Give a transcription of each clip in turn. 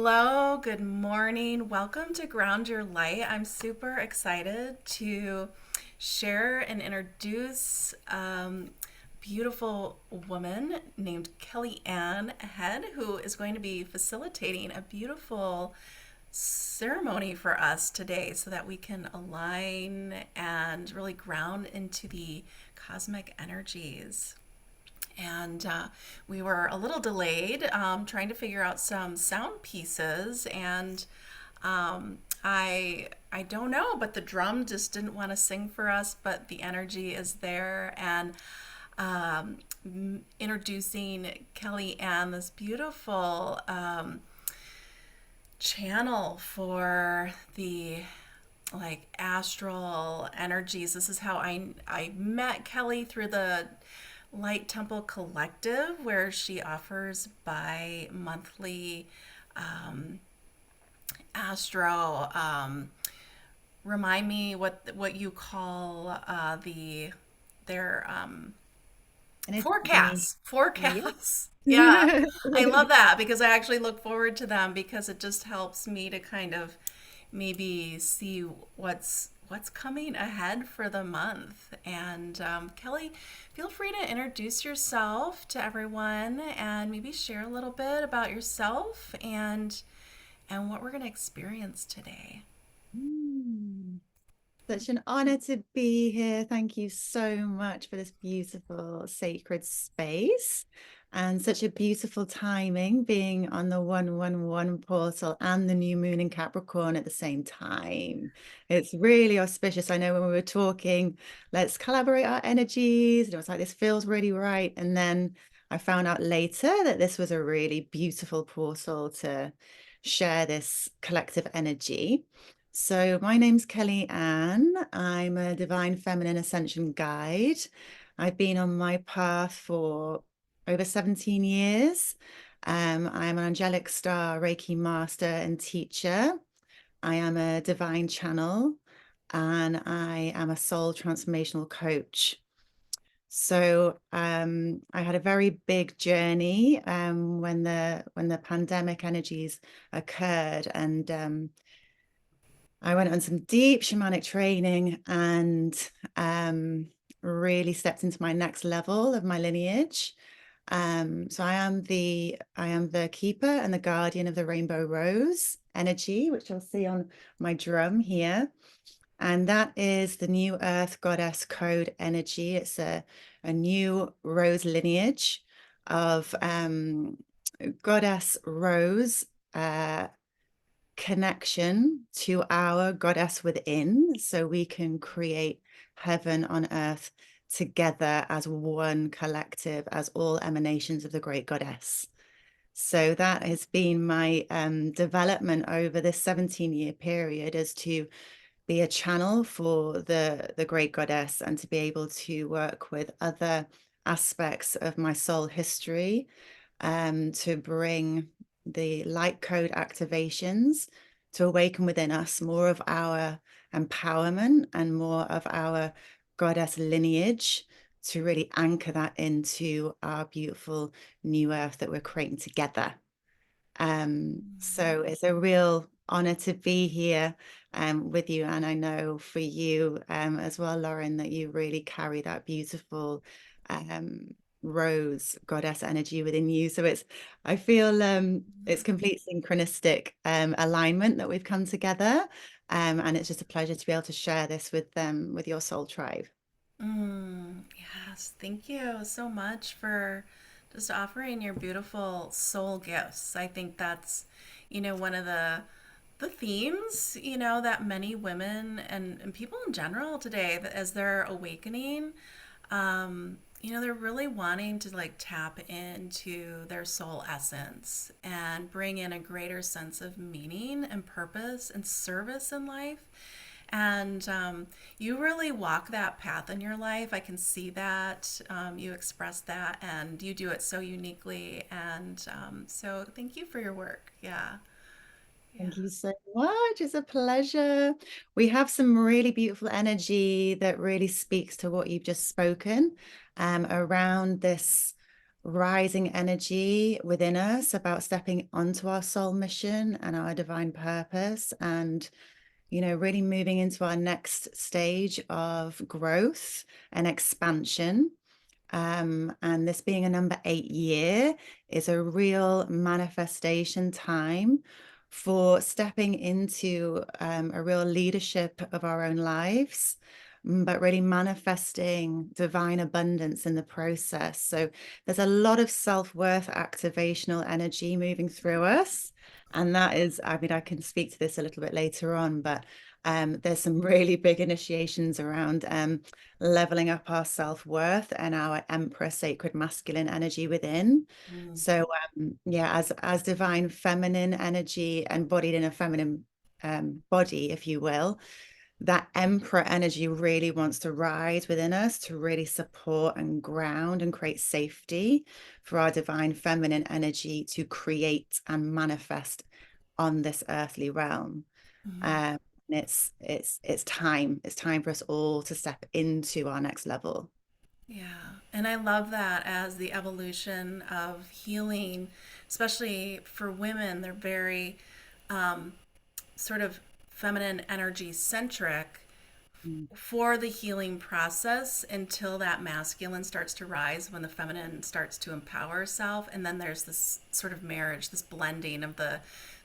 Hello, good morning. Welcome to Ground Your Light. I'm super excited to share and introduce beautiful woman named Kelly Ann Head, who is going to be facilitating a beautiful ceremony for us today so that we can align and really ground into the cosmic energies. And we were a little delayed trying to figure out some sound pieces, and I don't know, but the drum just didn't want to sing for us, but the energy is there. And introducing Kelly Ann, this beautiful channel for the like astral energies. This is how I met Kelly, through the Light Temple Collective, where she offers bi-monthly astro. Remind me what you call their And it the forecasts. Yep. Forecasts. Yeah, I love that because I actually look forward to them because it just helps me to kind of maybe see what's coming ahead for the month. And Kelly, feel free to introduce yourself to everyone and maybe share a little bit about yourself and what we're going to experience today. Mm. Such an honor to be here. Thank you so much for this beautiful sacred space and such a beautiful timing being on the 111 portal and the new moon in Capricorn at the same time. It's really auspicious. I know when we were talking, let's collaborate our energies. And it was like, this feels really right. And then I found out later that this was a really beautiful portal to share this collective energy. So, my name's Kelly Ann. I'm a divine feminine ascension guide. I've been on my path for over 17 years. I'm an angelic star Reiki master and teacher. I am a divine channel and I am a soul transformational coach. So I had a very big journey when the pandemic energies occurred, and I went on some deep shamanic training and um, really stepped into my next level of my lineage. So I am the keeper and the guardian of the rainbow rose energy, which you'll see on my drum here. And that is the new earth goddess code energy. It's a new rose lineage of goddess rose, connection to our goddess within, so we can create heaven on earth together as one collective, as all emanations of the great goddess. So that has been my development over this 17-year period, is to be a channel for the great goddess and to be able to work with other aspects of my soul history, to bring the light code activations to awaken within us more of our empowerment and more of our goddess lineage, to really anchor that into our beautiful new earth that we're creating together. So it's a real honor to be here with you. And I know for you as well, Lauren, that you really carry that beautiful um, rose goddess energy within you. So I feel it's complete synchronistic alignment that we've come together. And it's just a pleasure to be able to share this with your soul tribe. Yes, thank you so much for just offering your beautiful soul gifts. I think that's, one of the themes, that many women and people in general today, that as they're awakening, they're really wanting to like tap into their soul essence and bring in a greater sense of meaning and purpose and service in life. And you really walk that path in your life. I can see that. You express that and you do it so uniquely. And so thank you for your work. Yeah. Yeah. Thank you so much. It's a pleasure. We have some really beautiful energy that really speaks to what you've just spoken around this rising energy within us about stepping onto our soul mission and our divine purpose, and really moving into our next stage of growth and expansion. And this being a number 8 year is a real manifestation time for stepping into a real leadership of our own lives, but really manifesting divine abundance in the process. So there's a lot of self-worth activational energy moving through us. And that is, I mean, I can speak to this a little bit later on, but there's some really big initiations around leveling up our self-worth and our Emperor sacred masculine energy within. Mm. So yeah, as divine feminine energy embodied in a feminine body, if you will, that Emperor energy really wants to rise within us to really support and ground and create safety for our divine feminine energy to create and manifest on this earthly realm. Mhm. Um, and it's time. It's time for us all to step into our next level. Yeah, and I love that as the evolution of healing, especially for women. They're very sort of feminine energy centric Mm. for the healing process until that masculine starts to rise when the feminine starts to empower herself. And then there's this sort of marriage, this blending of the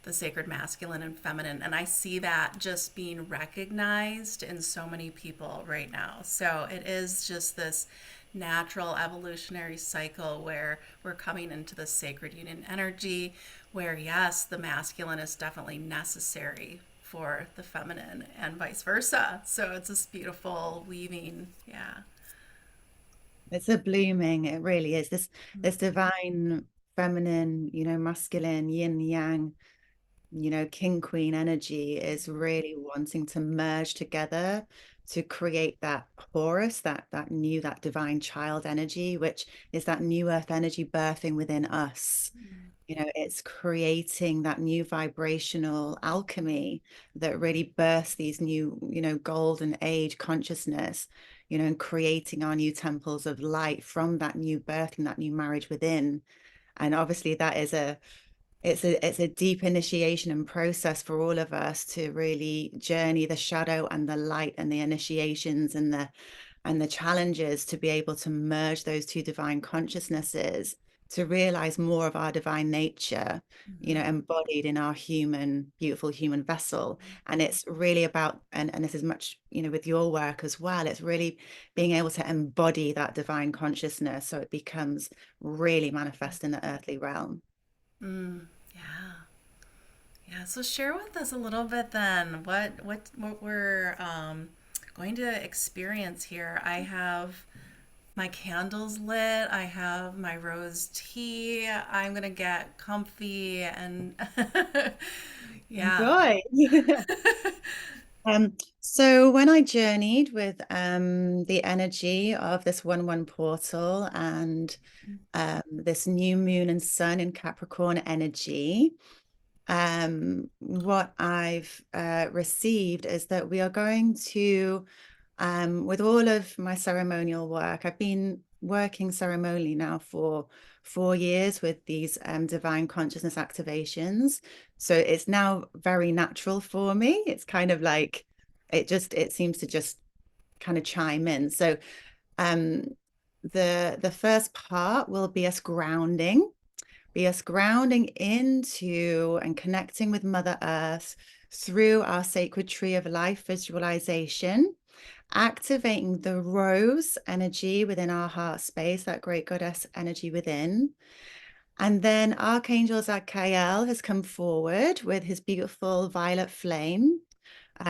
sacred masculine and feminine. And I see that just being recognized in so many people right now. So it is just this natural evolutionary cycle where we're coming into the sacred union energy, where yes, the masculine is definitely necessary for the feminine and vice versa. So it's this beautiful weaving. Yeah. It's a blooming, it really is. This divine feminine, masculine, yin yang, king queen energy is really wanting to merge together to create that Horus, that divine child energy, which is that new earth energy birthing within us. It's creating that new vibrational alchemy that really births these new, golden age consciousness, and creating our new temples of light from that new birth and that new marriage within. And obviously that is it's a deep initiation and process for all of us to really journey the shadow and the light and the initiations and the challenges to be able to merge those two divine consciousnesses to realize more of our divine nature, Mm-hmm. embodied in our beautiful human vessel. And it's really about, and this is much, with your work as well, it's really being able to embody that divine consciousness so it becomes really manifest in the earthly realm. Mm, yeah. Yeah. So share with us a little bit then what we're going to experience here. I have my candles lit. I have my rose tea. I'm gonna get comfy and yeah. Enjoy. So when I journeyed with the energy of this 1-1 portal and this new moon and sun in Capricorn energy, what I've received is that we are going to, with all of my ceremonial work, I've been working ceremonially now for 4 years with these divine consciousness activations. So it's now very natural for me. It's kind of like it seems to just kind of chime in. So um, the first part will be us grounding into and connecting with Mother Earth through our sacred tree of life visualization, activating the rose energy within our heart space, that great goddess energy within. And then Archangel Zadkiel has come forward with his beautiful violet flame,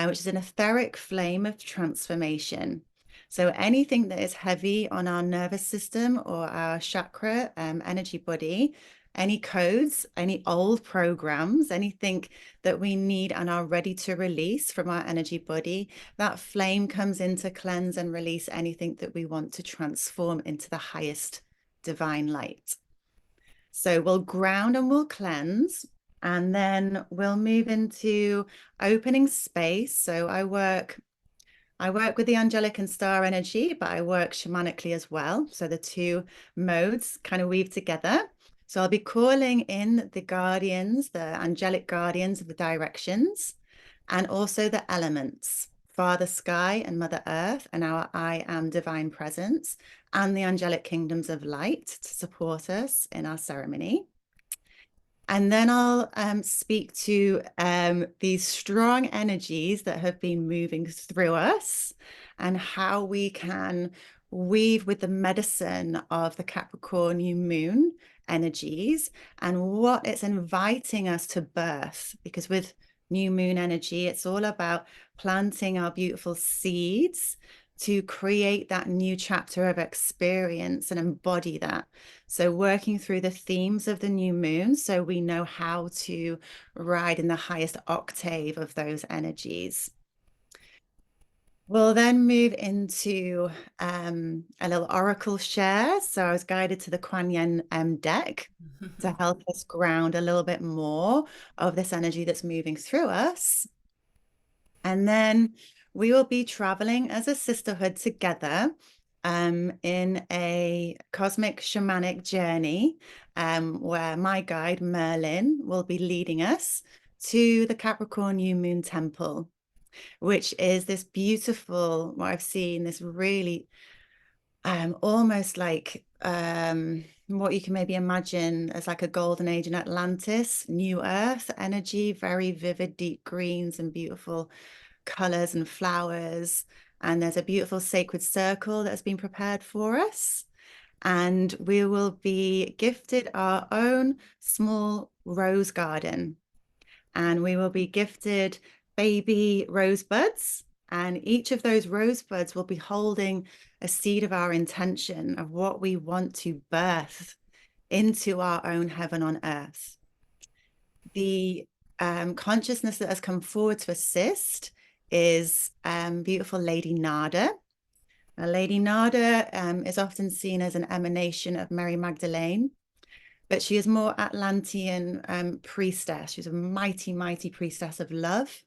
which is an etheric flame of transformation. So anything that is heavy on our nervous system or our chakra energy body, any codes, any old programs, anything that we need and are ready to release from our energy body, that flame comes in to cleanse and release anything that we want to transform into the highest divine light. So we'll ground and we'll cleanse, and then we'll move into opening space. So I work I work with the angelic and star energy, but I work shamanically as well. So the two modes kind of weave together. So I'll be calling in the guardians, the angelic guardians of the directions, and also the elements, Father Sky and Mother Earth, and our I Am Divine Presence, and the angelic kingdoms of light to support us in our ceremony. And then I'll speak to these strong energies that have been moving through us and how we can weave with the medicine of the Capricorn new moon energies and what it's inviting us to birth. Because with new moon energy, it's all about planting our beautiful seeds to create that new chapter of experience and embody that. So working through the themes of the new moon so we know how to ride in the highest octave of those energies. We'll then move into a little oracle share. So I was guided to the Kuan Yin deck to help us ground a little bit more of this energy that's moving through us. And then we will be traveling as a sisterhood together in a cosmic shamanic journey where my guide Merlin will be leading us to the Capricorn New Moon Temple, which is this beautiful, what I've seen, this really almost like what you can maybe imagine as like a golden age in Atlantis, New Earth energy, very vivid, deep greens and beautiful colors and flowers. And there's a beautiful sacred circle that's been prepared for us. And we will be gifted our own small rose garden. And we will be gifted baby rosebuds. And each of those rosebuds will be holding a seed of our intention of what we want to birth into our own heaven on earth. The consciousness that has come forward to assist is beautiful Lady Nada. Now, Lady Nada is often seen as an emanation of Mary Magdalene, but she is more Atlantean priestess. She's a mighty, mighty priestess of love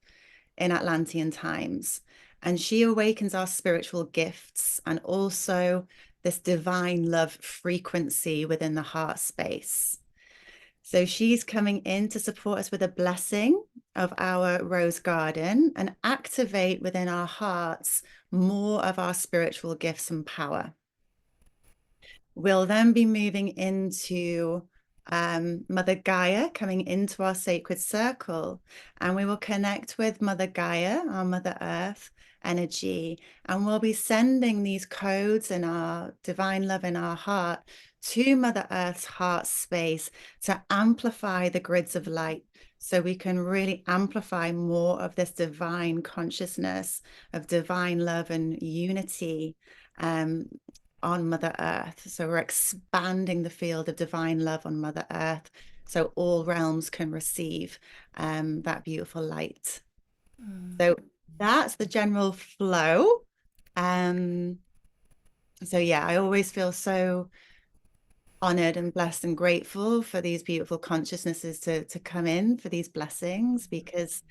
in Atlantean times. And she awakens our spiritual gifts and also this divine love frequency within the heart space. So she's coming in to support us with a blessing of our rose garden and activate within our hearts more of our spiritual gifts and power. We'll then be moving into Mother Gaia coming into our sacred circle, and we will connect with Mother Gaia, our Mother Earth energy, and we'll be sending these codes and our divine love in our heart to Mother Earth's heart space to amplify the grids of light so we can really amplify more of this divine consciousness of divine love and unity on Mother Earth. So we're expanding the field of divine love on Mother Earth so all realms can receive that beautiful light. So that's the general flow. So yeah, I always feel so honored and blessed and grateful for these beautiful consciousnesses to come in for these blessings because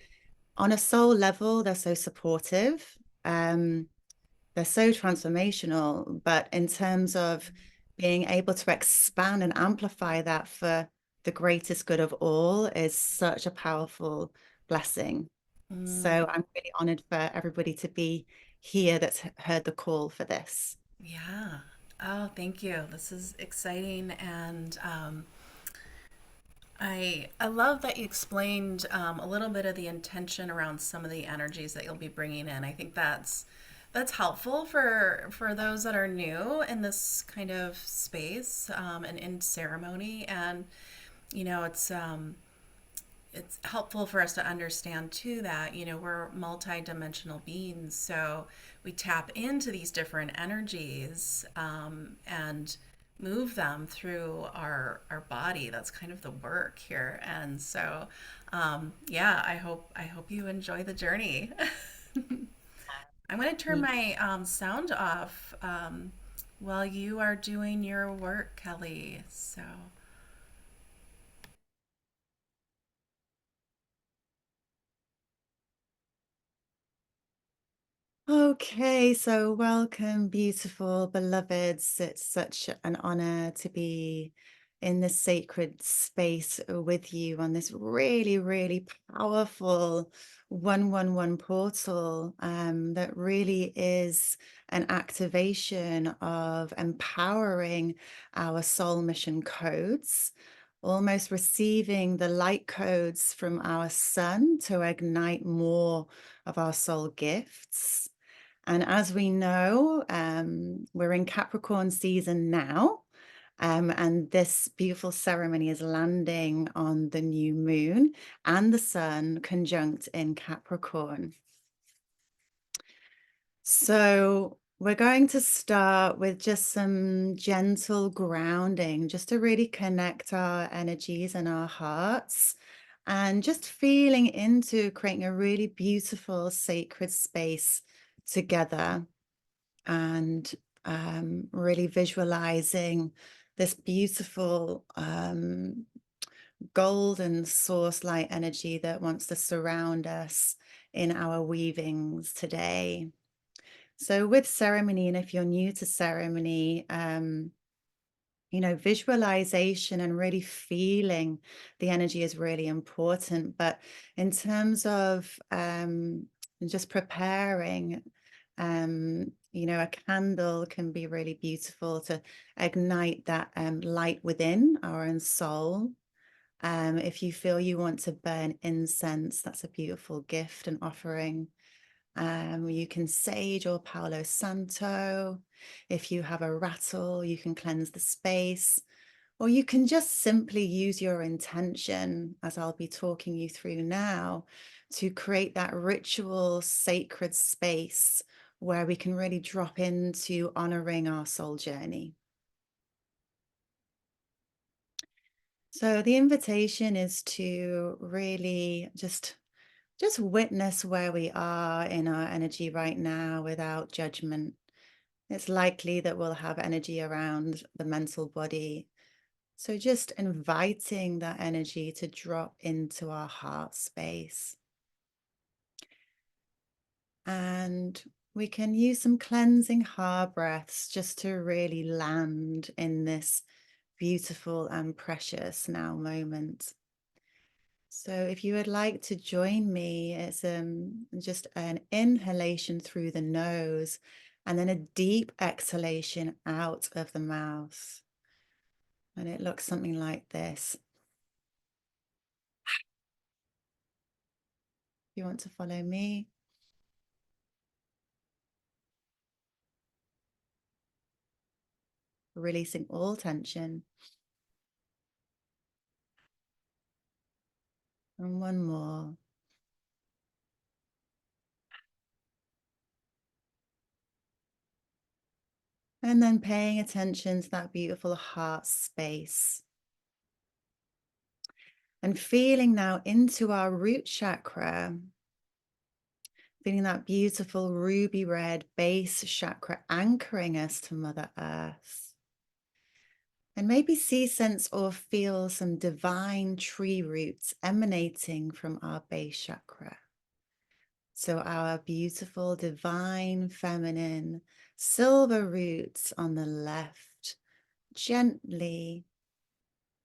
on a soul level, they're so supportive. They're so transformational, but in terms of being able to expand and amplify that for the greatest good of all is such a powerful blessing. So Mm, I'm really honored for everybody to be here that's heard the call for this. yeah. Oh, thank you. This is exciting, and I love that you explained a little bit of the intention around some of the energies that you'll be bringing in. I think that's helpful for those that are new in this kind of space and in ceremony. And it's helpful for us to understand too that we're multi-dimensional beings, so we tap into these different energies and move them through our body. That's kind of the work here. And so yeah, I hope you enjoy the journey. I'm going to turn my sound off while you are doing your work, Kelly. So Okay, so welcome, beautiful beloveds. It's such an honor to be in this sacred space with you on this really, really powerful 111 portal that really is an activation of empowering our soul mission codes, almost receiving the light codes from our sun to ignite more of our soul gifts. And as we know, we're in Capricorn season now. And this beautiful ceremony is landing on the new moon and the sun conjunct in Capricorn. So we're going to start with just some gentle grounding, just to really connect our energies and our hearts, and just feeling into creating a really beautiful sacred space together, and really visualizing this beautiful golden source light energy that wants to surround us in our weavings today. So with ceremony, and if you're new to ceremony, visualization and really feeling the energy is really important. But in terms of just preparing, a candle can be really beautiful to ignite that light within our own soul. If you feel you want to burn incense, that's a beautiful gift and offering. You can sage or Palo Santo. If you have a rattle, you can cleanse the space, or you can just simply use your intention, as I'll be talking you through now, to create that ritual sacred space where we can really drop into honoring our soul journey. So the invitation is to really just witness where we are in our energy right now without judgment. It's likely that we'll have energy around the mental body. So just inviting that energy to drop into our heart space. And we can use some cleansing heart breaths just to really land in this beautiful and precious now moment. So if you would like to join me, it's just an inhalation through the nose and then a deep exhalation out of the mouth. And it looks something like this. If you want to follow me. Releasing all tension. And one more. And then paying attention to that beautiful heart space. And feeling now into our root chakra. Feeling that beautiful ruby red base chakra anchoring us to Mother Earth. And maybe see, sense, or feel some divine tree roots emanating from our base chakra. So our beautiful, divine, feminine, silver roots on the left, gently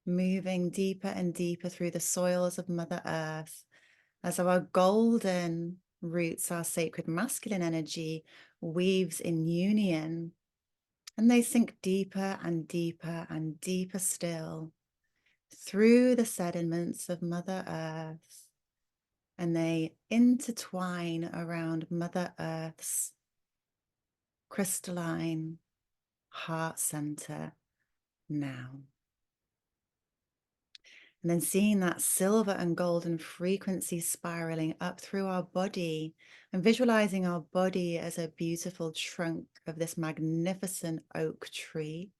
moving deeper and deeper through the soils of Mother Earth, as our golden roots, our sacred masculine energy, weaves in union, and they sink deeper and deeper and deeper still through the sediments of Mother Earth, and they intertwine around Mother Earth's crystalline heart center now. And then seeing that silver and golden frequency spiraling up through our body, and visualizing our body as a beautiful trunk of this magnificent oak tree,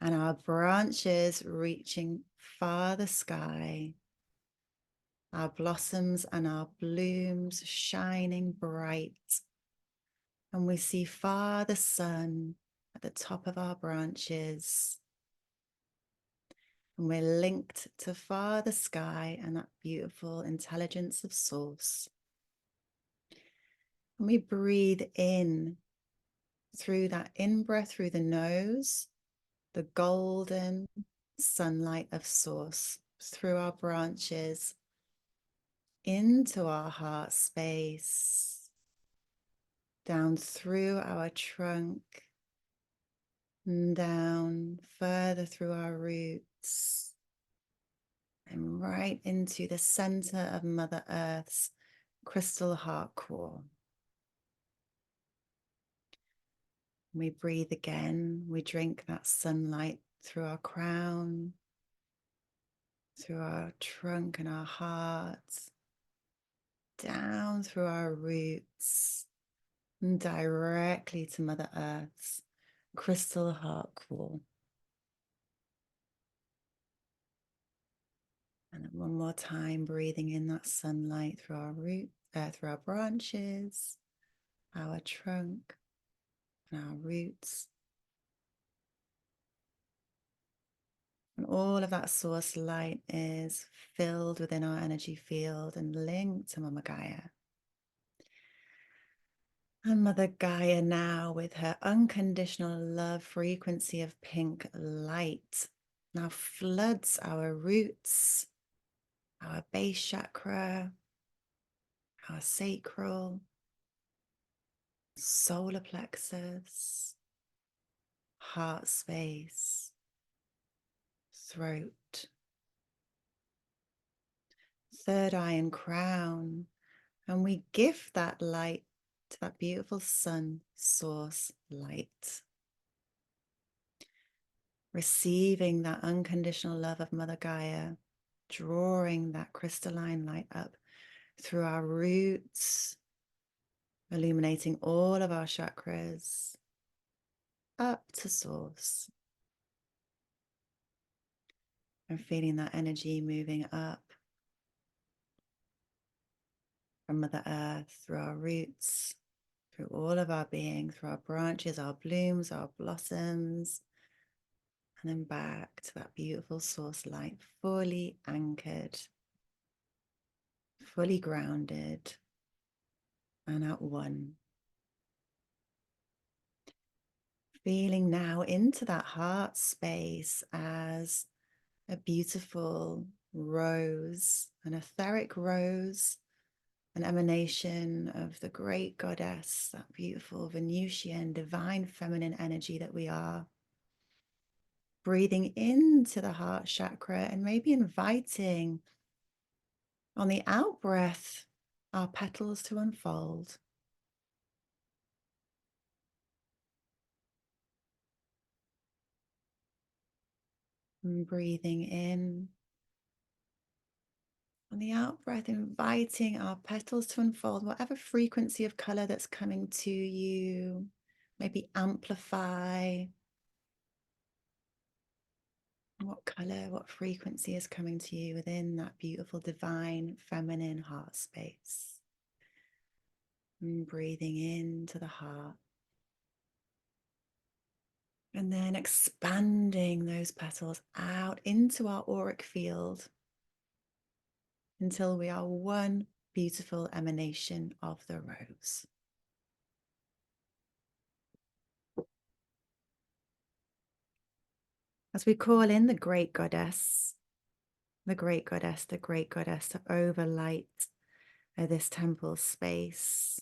and our branches reaching far the sky, our blossoms and our blooms shining bright. And we see far the sun at the top of our branches. And we're linked to far the sky and that beautiful intelligence of source. And we breathe in through that in-breath through the nose, the golden sunlight of Source through our branches into our heart space, down through our trunk, and down further through our roots, and right into the center of Mother Earth's crystal heart core. We breathe again. We drink that sunlight through our crown, through our trunk and our heart, down through our roots, and directly to Mother Earth's crystal heart core. And then one more time, breathing in that sunlight through our through our branches, our trunk, and our roots. And all of that source light is filled within our energy field and linked to Mama Gaia. And Mother Gaia now, with her unconditional love frequency of pink light, now floods our roots, our base chakra, our sacral, solar plexus, heart space, throat, third eye and crown. And we gift that light to that beautiful sun source light. Receiving that unconditional love of Mother Gaia, drawing that crystalline light up through our roots, illuminating all of our chakras, up to source. And feeling that energy moving up from Mother Earth through our roots, through all of our being, through our branches, our blooms, our blossoms, and then back to that beautiful source light, fully anchored, fully grounded, and at one. Feeling now into that heart space as a beautiful rose, an etheric rose, an emanation of the great goddess, that beautiful Venusian, divine feminine energy that we are. Breathing into the heart chakra and maybe inviting on the out breath our petals to unfold. And breathing in. On the out breath, inviting our petals to unfold, whatever frequency of color that's coming to you, maybe amplify. What color, what frequency is coming to you within that beautiful, divine, feminine heart space. And breathing into the heart. And then expanding those petals out into our auric field until we are one beautiful emanation of the rose. As we call in the great goddess, the great goddess, the great goddess to overlight this temple space.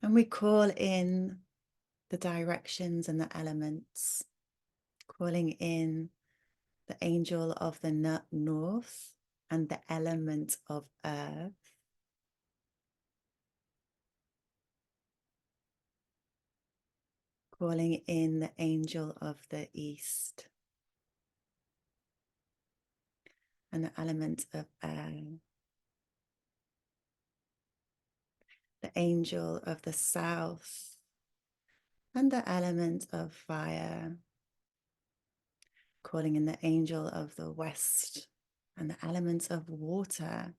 And we call in the directions and the elements, calling in the angel of the north and the element of earth. Calling in the angel of the east and the element of air. The angel of the south and the element of fire. Calling in the angel of the west and the elements of water.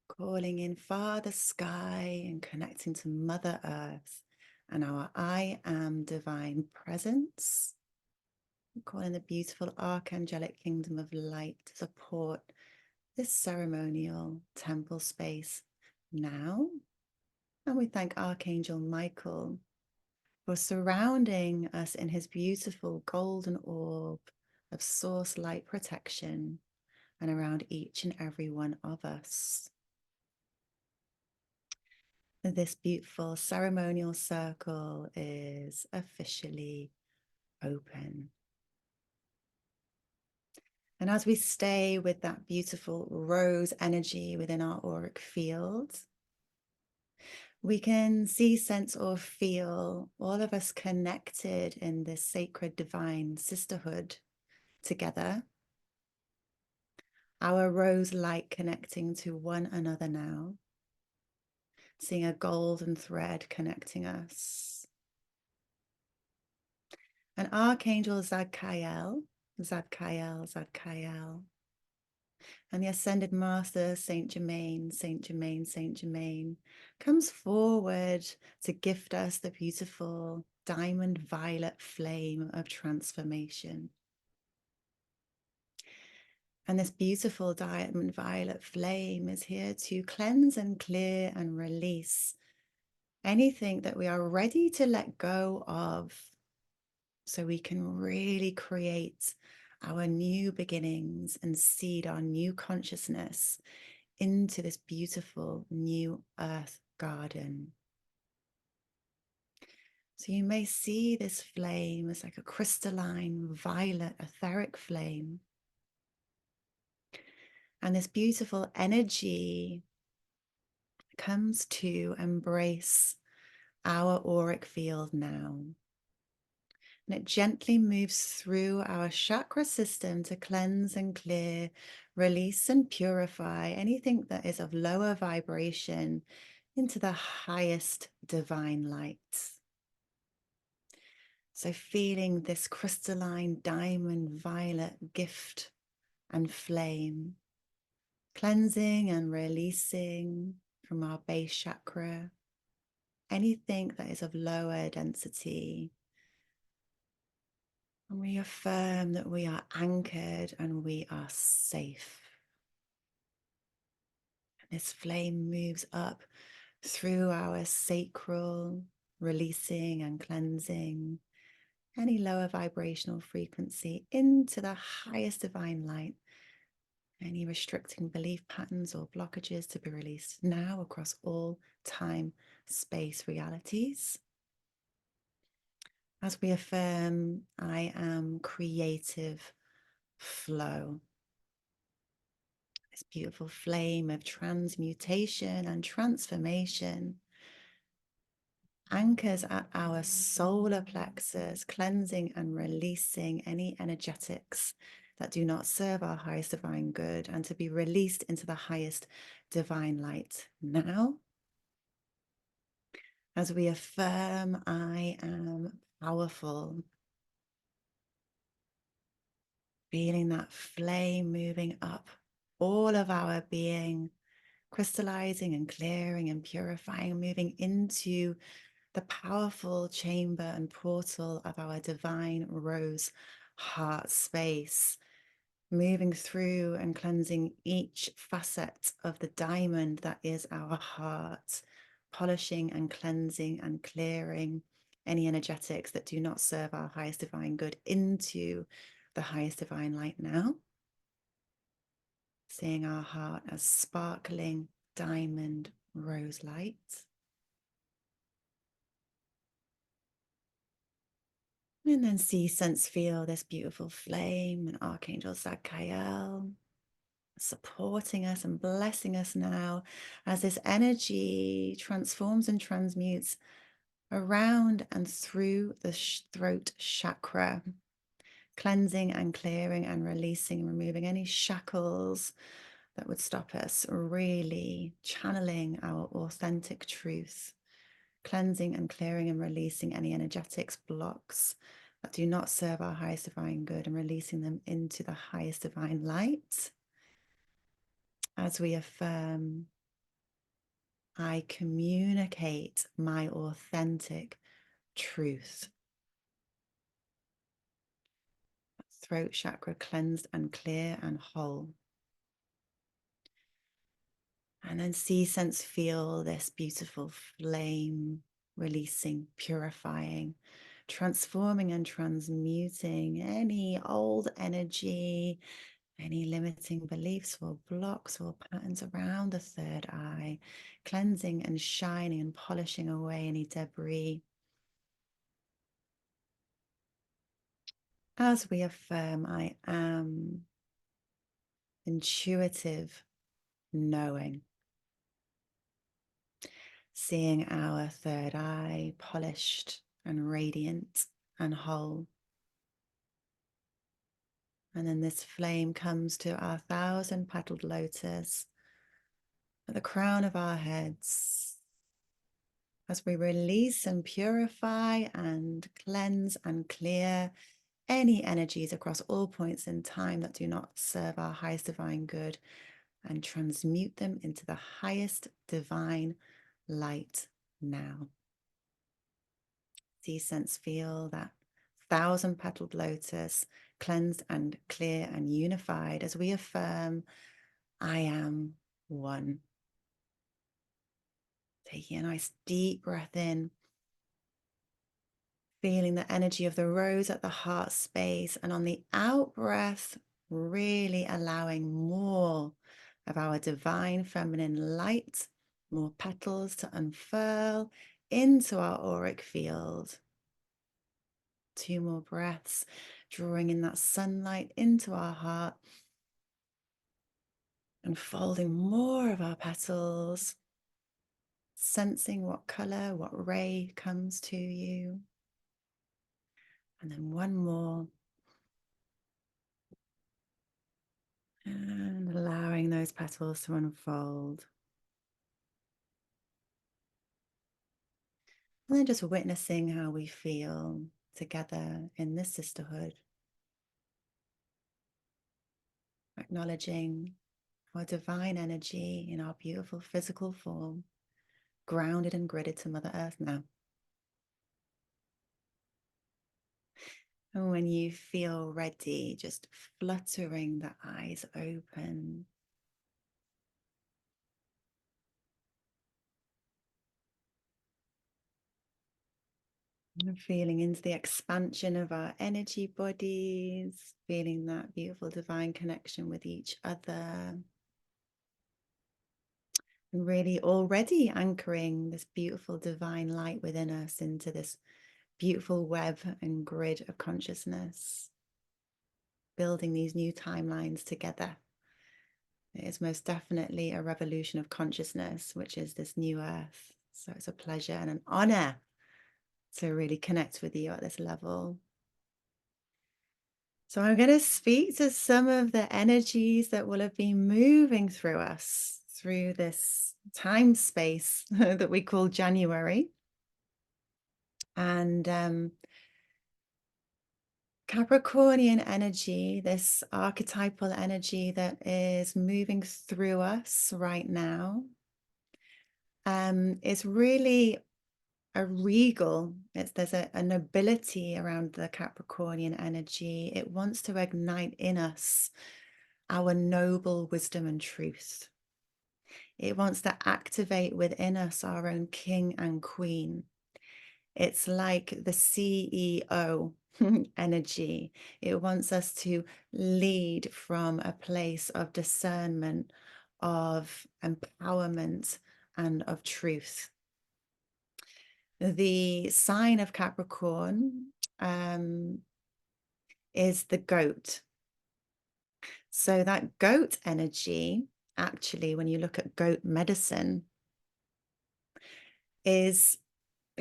Calling in Father Sky and connecting to Mother Earth and our I Am divine presence. Calling the beautiful archangelic kingdom of light to support this ceremonial temple space now. And we thank Archangel Michael for surrounding us in his beautiful golden orb of source light protection and around each and every one of us. This beautiful ceremonial circle is officially open. And as we stay with that beautiful rose energy within our auric field, we can see, sense, or feel all of us connected in this sacred divine sisterhood together. Our rose light connecting to one another now, seeing a golden thread connecting us. And Archangel Zadkiel, Zadkiel, Zadkiel, and the Ascended Master, Saint Germain, Saint Germain, Saint Germain, comes forward to gift us the beautiful diamond violet flame of transformation. And this beautiful diamond violet flame is here to cleanse and clear and release anything that we are ready to let go of, so we can really create our new beginnings and seed our new consciousness into this beautiful new earth garden. So you may see this flame as like a crystalline violet etheric flame. And this beautiful energy comes to embrace our auric field now. And it gently moves through our chakra system to cleanse and clear, release and purify anything that is of lower vibration into the highest divine light. So feeling this crystalline diamond violet gift and flame, cleansing and releasing from our base chakra anything that is of lower density. And we affirm that we are anchored and we are safe. And this flame moves up through our sacral, releasing and cleansing any lower vibrational frequency into the highest divine light. Any restricting belief patterns or blockages to be released now across all time, space realities. As we affirm, I am creative flow. This beautiful flame of transmutation and transformation anchors at our solar plexus, cleansing and releasing any energetics that do not serve our highest divine good, and to be released into the highest divine light now. As we affirm, I am powerful. Feeling that flame moving up all of our being, crystallizing and clearing and purifying, moving into the powerful chamber and portal of our divine rose heart space, moving through and cleansing each facet of the diamond that is our heart, polishing and cleansing and clearing any energetics that do not serve our highest divine good into the highest divine light now. Seeing our heart as sparkling diamond rose light. And then see, sense, feel this beautiful flame and Archangel Zadkiel supporting us and blessing us now as this energy transforms and transmutes around and through the throat chakra, cleansing and clearing and releasing, removing any shackles that would stop us really channeling our authentic truth, cleansing and clearing and releasing any energetics blocks that do not serve our highest divine good, and releasing them into the highest divine light. As we affirm, I communicate my authentic truth. Throat chakra cleansed and clear and whole. And then see, sense, feel this beautiful flame releasing, purifying, transforming and transmuting any old energy, any limiting beliefs or blocks or patterns around the third eye, cleansing and shining and polishing away any debris. As we affirm, I am intuitive knowing, seeing our third eye polished and radiant and whole. And then this flame comes to our 1,000-petaled lotus at the crown of our heads as we release and purify and cleanse and clear any energies across all points in time that do not serve our highest divine good, and transmute them into the highest divine light now. See, sense, feel that 1,000-petaled lotus cleansed and clear and unified as we affirm, I am one. Taking a nice deep breath in, feeling the energy of the rose at the heart space, and on the out breath, really allowing more of our divine feminine light, more petals to unfurl into our auric field. 2 more breaths, drawing in that sunlight into our heart and folding more of our petals, sensing what color, what ray comes to you. And then 1 more. And allowing those petals to unfold. And then just witnessing how we feel together in this sisterhood. Acknowledging our divine energy in our beautiful physical form, grounded and gridded to Mother Earth now. And when you feel ready, just fluttering the eyes open. And feeling into the expansion of our energy bodies, feeling that beautiful divine connection with each other. And really already anchoring this beautiful divine light within us into this beautiful web and grid of consciousness, building these new timelines together. It is most definitely a revolution of consciousness, which is this new earth. So it's a pleasure and an honor to really connect with you at this level. So I'm going to speak to some of the energies that will have been moving through us through this time space that we call January. And Capricornian energy, this archetypal energy that is moving through us right now, is really a regal. There's a nobility around the Capricornian energy. It wants to ignite in us our noble wisdom and truth. It wants to activate within us our own king and queen. It's like the CEO energy. It wants us to lead from a place of discernment, of empowerment, and of truth. The sign of Capricorn is the goat. So that goat energy, actually, when you look at goat medicine, is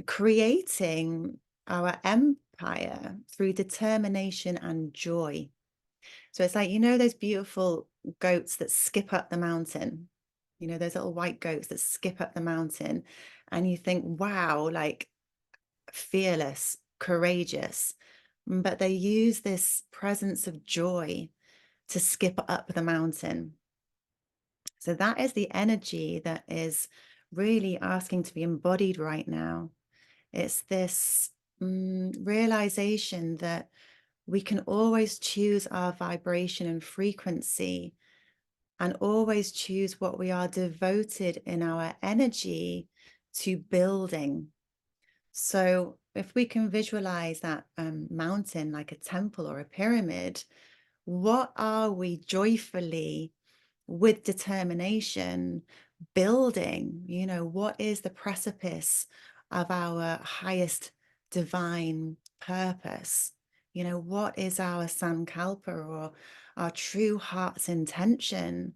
creating our empire through determination and joy. So it's like, you know, those beautiful goats that skip up the mountain, you know, those little white goats that skip up the mountain, and you think, wow, like fearless, courageous, but they use this presence of joy to skip up the mountain. So that is the energy that is really asking to be embodied right now. It's this realization that we can always choose our vibration and frequency and always choose what we are devoted in our energy to building. So if we can visualize that mountain like a temple or a pyramid, what are we joyfully, with determination, building? What is the precipice of our highest divine purpose? What is our sankalpa, or our true heart's intention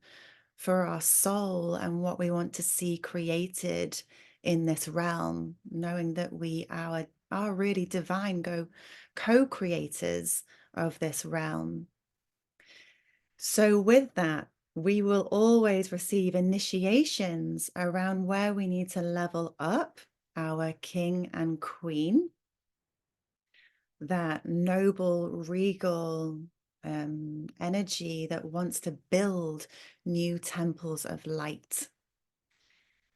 for our soul, and what we want to see created in this realm, knowing that we are really divine co-creators of this realm. So with that, we will always receive initiations around where we need to level up our king and queen, that noble, regal energy that wants to build new temples of light.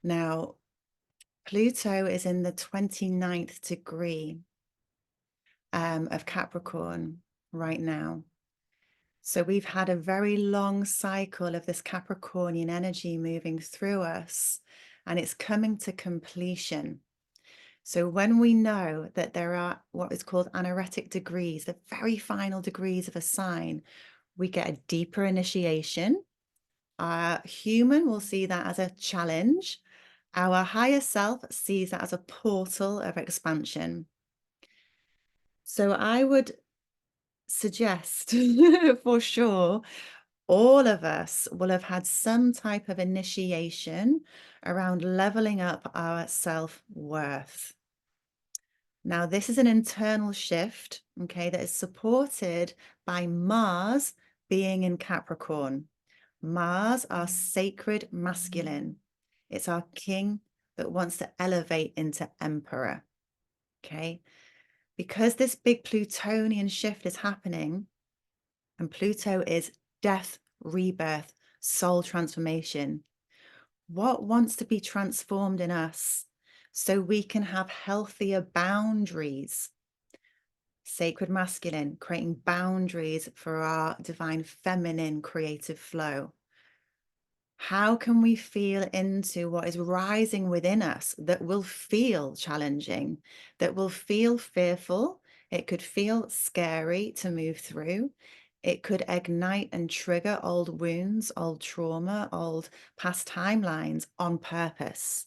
Now, Pluto is in the 29th degree of Capricorn right now. So we've had a very long cycle of this Capricornian energy moving through us, and it's coming to completion. So when we know that there are what is called anaretic degrees, the very final degrees of a sign, we get a deeper initiation. Our human will see that as a challenge. Our higher self sees that as a portal of expansion. So I would suggest for sure, all of us will have had some type of initiation around leveling up our self-worth. Now, this is an internal shift, okay, that is supported by Mars being in Capricorn. Mars, our sacred masculine. It's our king that wants to elevate into emperor, okay? Because this big Plutonian shift is happening, and Pluto is death, rebirth, soul transformation. What wants to be transformed in us so we can have healthier boundaries? Sacred masculine, creating boundaries for our divine feminine creative flow. How can we feel into what is rising within us that will feel challenging, that will feel fearful? It could feel scary to move through. It could ignite and trigger old wounds, old trauma, old past timelines on purpose.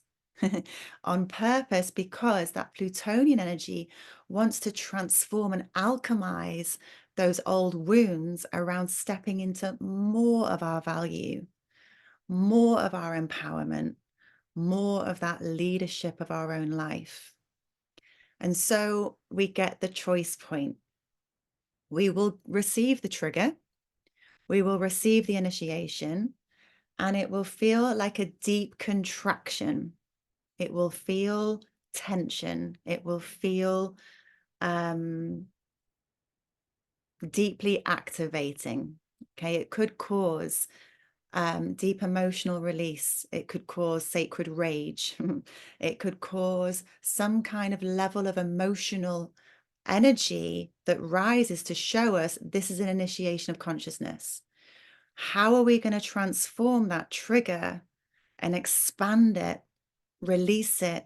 On purpose, because that Plutonian energy wants to transform and alchemize those old wounds around stepping into more of our value, more of our empowerment, more of that leadership of our own life. And so we get the choice point. We will receive the trigger, we will receive the initiation, and it will feel like a deep contraction. It will feel tension. It will feel deeply activating. Okay, it could cause deep emotional release. It could cause sacred rage. It could cause some kind of level of emotional energy that rises to show us this is an initiation of consciousness. How are we going to transform that trigger and expand it, release it,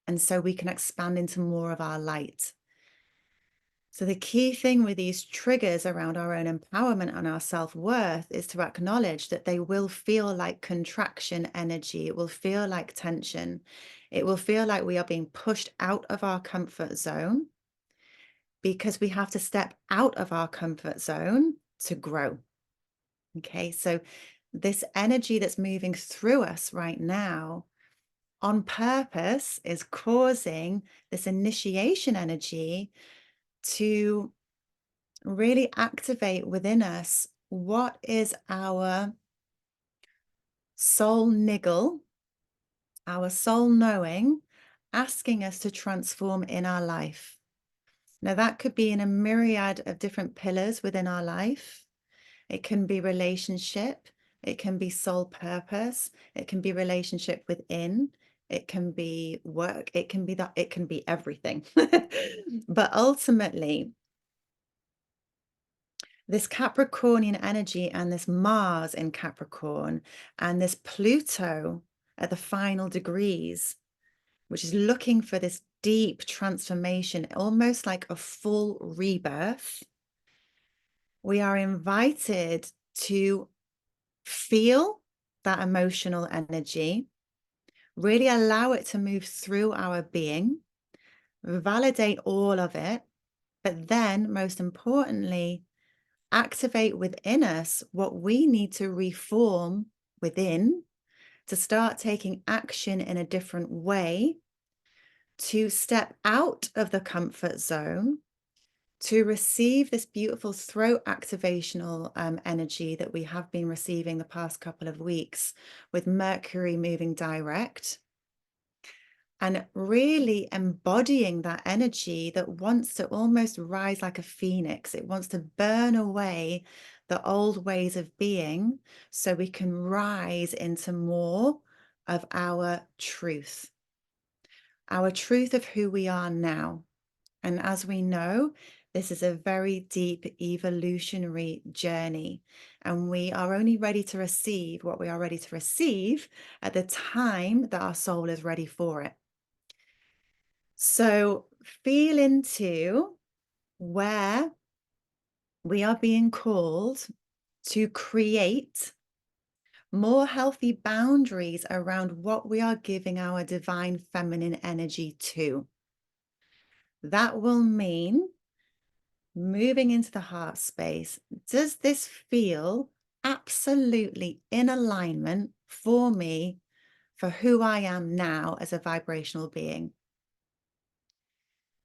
and so we can expand into more of our light? So the key thing with these triggers around our own empowerment and our self-worth is to acknowledge that they will feel like contraction energy. It will feel like tension. It will feel like we are being pushed out of our comfort zone, because we have to step out of our comfort zone to grow. Okay, so this energy that's moving through us right now on purpose is causing this initiation energy to really activate within us what is our soul niggle, our soul knowing, asking us to transform in our life. Now, that could be in a myriad of different pillars within our life. It can be relationship, it can be soul purpose, it can be relationship within, it can be work, it can be that, it can be everything. But ultimately, This Capricornian energy and this Mars in Capricorn and this Pluto at the final degrees, which is looking for this deep transformation, almost like a full rebirth. We are invited to feel that emotional energy, really allow it to move through our being, validate all of it, but then, most importantly, activate within us what we need to reform within to start taking action in a different way, to step out of the comfort zone, to receive this beautiful throat activational energy that we have been receiving the past couple of weeks with Mercury moving direct, and really embodying that energy that wants to almost rise like a phoenix. It wants to burn away the old ways of being so we can rise into more of our truth of who we are now. And as we know, this is a very deep evolutionary journey, and we are only ready to receive what we are ready to receive at the time that our soul is ready for it. So feel into where we are being called to create more healthy boundaries around what we are giving our divine feminine energy to. That will mean moving into the heart space. Does this feel absolutely in alignment for me, for who I am now as a vibrational being?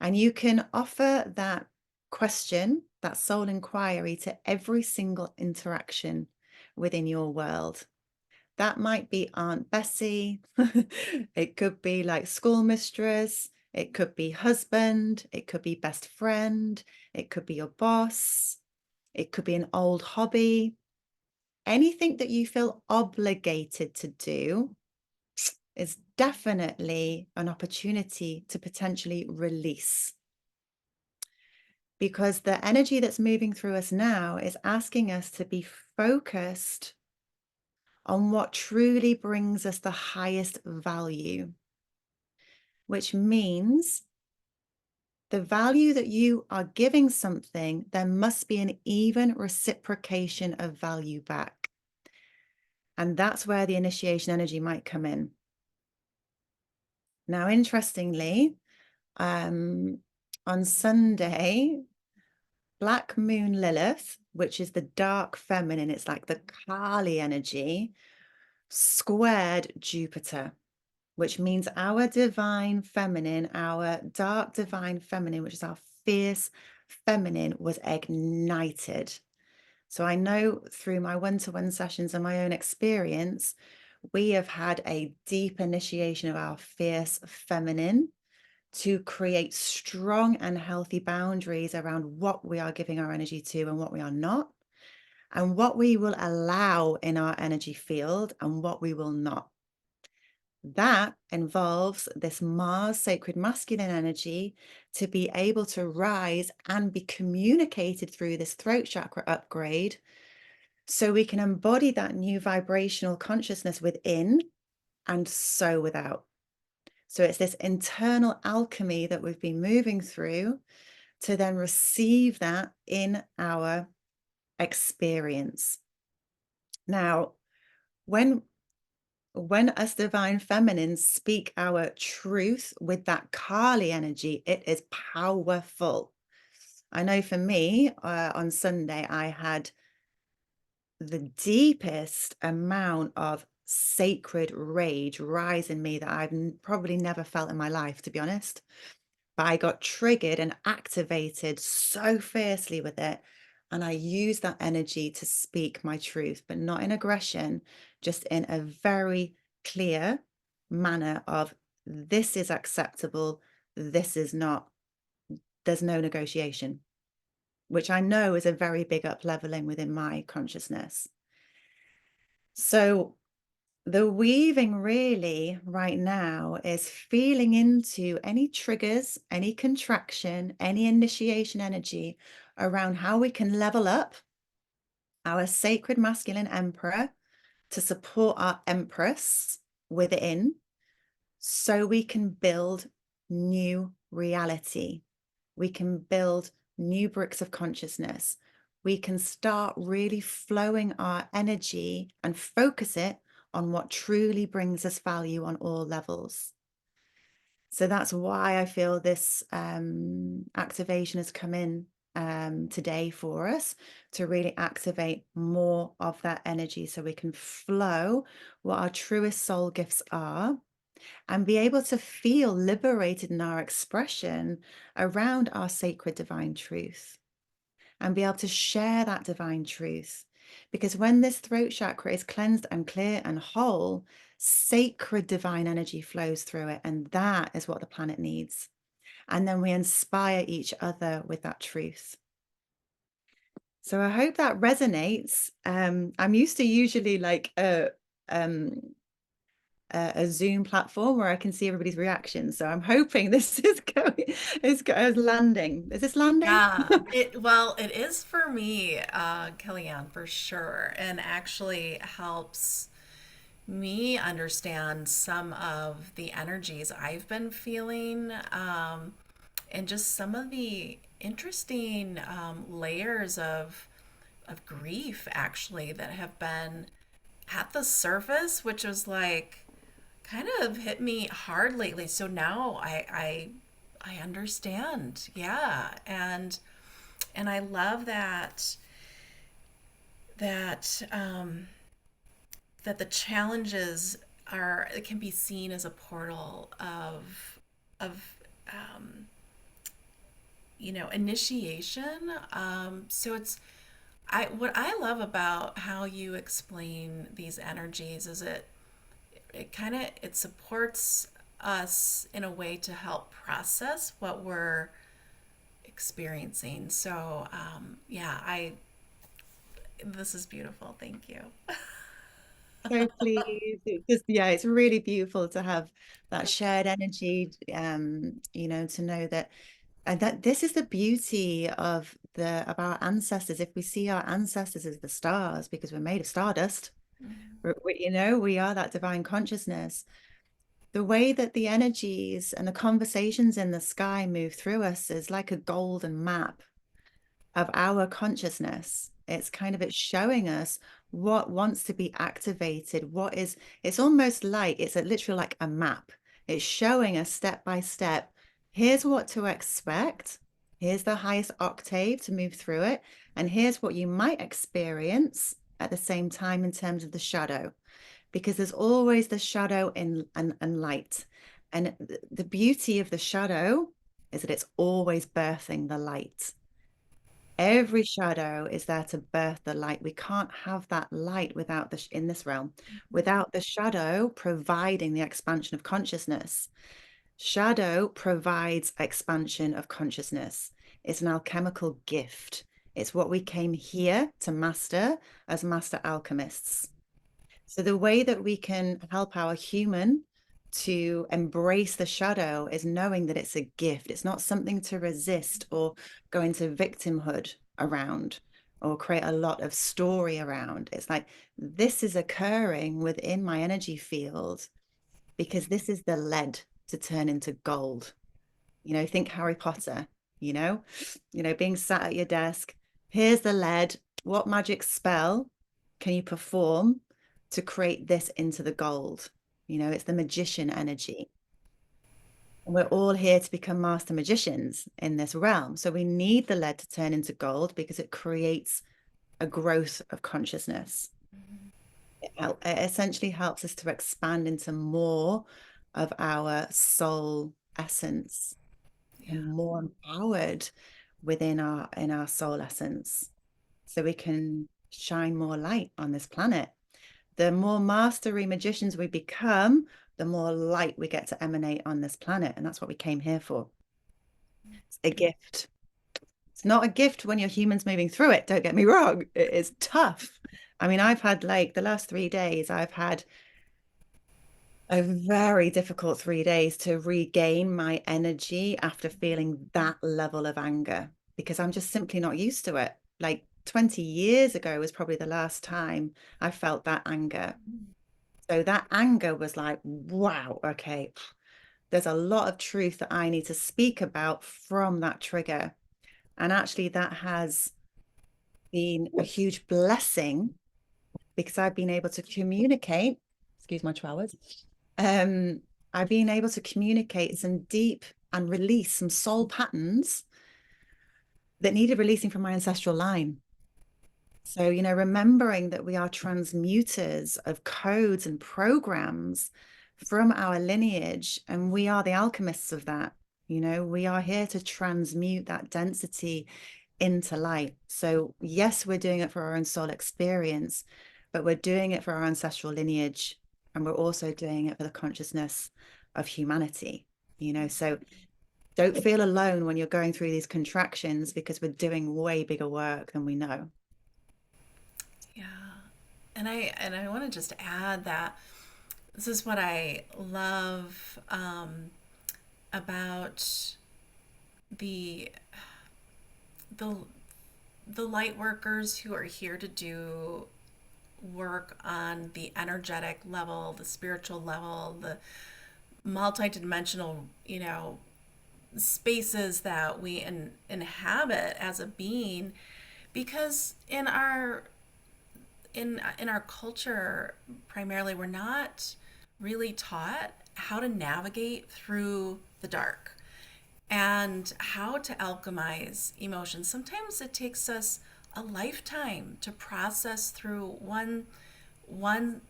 And you can offer that question, that soul inquiry, to every single interaction within your world. That might be Aunt Bessie. It could be like schoolmistress. It could be husband. It could be best friend. It could be your boss. It could be an old hobby. Anything that you feel obligated to do is definitely an opportunity to potentially release. Because the energy that's moving through us now is asking us to be focused on what truly brings us the highest value, which means the value that you are giving something, there must be an even reciprocation of value back. And that's where the initiation energy might come in. Now, interestingly, on Sunday, Black Moon Lilith, which is the dark feminine, it's like the Kali energy, squared Jupiter, which means our divine feminine, our dark divine feminine, which is our fierce feminine, was ignited. So I know through my one-to-one sessions and my own experience, we have had a deep initiation of our fierce feminine to create strong and healthy boundaries around what we are giving our energy to and what we are not, and what we will allow in our energy field and what we will not. That involves this Mars sacred masculine energy to be able to rise and be communicated through this throat chakra upgrade so we can embody that new vibrational consciousness within and so without. So it's this internal alchemy that we've been moving through to then receive that in our experience. Now, when us divine feminines speak our truth with that Kali energy, it is powerful. I know for me, on Sunday, I had the deepest amount of sacred rage rise in me that I've probably never felt in my life, to be honest. But I got triggered and activated so fiercely with it. And I used that energy to speak my truth, but not in aggression, just in a very clear manner of this is acceptable, this is not, there's no negotiation, which I know is a very big up leveling within my consciousness. So the weaving really right now is feeling into any triggers, any contraction, any initiation energy around how we can level up our sacred masculine emperor to support our empress within so we can build new reality. We can build new bricks of consciousness. We can start really flowing our energy and focus it on what truly brings us value on all levels. So that's why I feel this activation has come in today for us to really activate more of that energy so we can flow what our truest soul gifts are and be able to feel liberated in our expression around our sacred divine truth and be able to share that divine truth. Because when this throat chakra is cleansed and clear and whole, sacred divine energy flows through it. And that is what the planet needs. And then we inspire each other with that truth. So I hope that resonates. I'm used to usually like a Zoom platform where I can see everybody's reactions. So I'm hoping this is going is landing. Is this landing? Yeah, it is for me, Kellyanne, for sure, and actually helps me understand some of the energies I've been feeling, and just some of the interesting layers of grief actually that have been at the surface, which was like kind of hit me hard lately. So now I understand. Yeah. And I love that that the challenges are it can be seen as a portal of um, initiation. So it's I what I love about how you explain these energies is it supports us in a way to help process what we're experiencing. So yeah, I this is beautiful. Thank you. So pleased. It's just, yeah, it's really beautiful to have that shared energy, to know that and that this is the beauty of our ancestors. If we see our ancestors as the stars, because we're made of stardust, we are that divine consciousness. The way that the energies and the conversations in the sky move through us is like a golden map of our consciousness. It's showing us what wants to be activated, it's almost like it's literally like a map. It's showing us step by step. Here's what to expect. Here's the highest octave to move through it. And here's what you might experience at the same time in terms of the shadow, because there's always the shadow and light. And the beauty of the shadow is that it's always birthing the light. Every shadow is there to birth the light. We can't have that light without in this realm, without the shadow providing the expansion of consciousness. Shadow provides expansion of consciousness. It's an alchemical gift. It's what we came here to master as master alchemists. So the way that we can help our human to embrace the shadow is knowing that it's a gift. It's not something to resist or go into victimhood around or create a lot of story around. It's like this is occurring within my energy field because this is the lead to turn into gold. Think Harry Potter, you know, being sat at your desk. Here's the lead. What magic spell can you perform to create this into the gold? It's the magician energy. And we're all here to become master magicians in this realm. So we need the lead to turn into gold because it creates a growth of consciousness. It essentially helps us to expand into more of our soul essence, become Yeah. more empowered within our soul essence so we can shine more light on this planet. The more mastery magicians we become, the more light we get to emanate on this planet, and that's what we came here for. It's a gift. It's not a gift when you're humans moving through it, don't get me wrong. It is tough. I mean, I've had like the last 3 days, I've had a very difficult 3 days to regain my energy after feeling that level of anger because I'm just simply not used to it. Like 20 years ago was probably the last time I felt that anger. So that anger was like, wow, okay, there's a lot of truth that I need to speak about from that trigger. And actually, that has been a huge blessing because I've been able to communicate, excuse my trowels, um, I've been able to communicate some deep and release some soul patterns that needed releasing from my ancestral line. So, remembering that we are transmuters of codes and programs from our lineage, and we are the alchemists of that. We are here to transmute that density into light. So, yes, we're doing it for our own soul experience, but we're doing it for our ancestral lineage, and we're also doing it for the consciousness of humanity. So don't feel alone when you're going through these contractions because we're doing way bigger work than we know. Yeah. And I want to just add that this is what I love about the the the light workers who are here to do work on the energetic level, the spiritual level, the multidimensional, spaces that we inhabit as a being, because in our culture, primarily, we're not really taught how to navigate through the dark and how to alchemize emotions. Sometimes it takes us a lifetime to process through one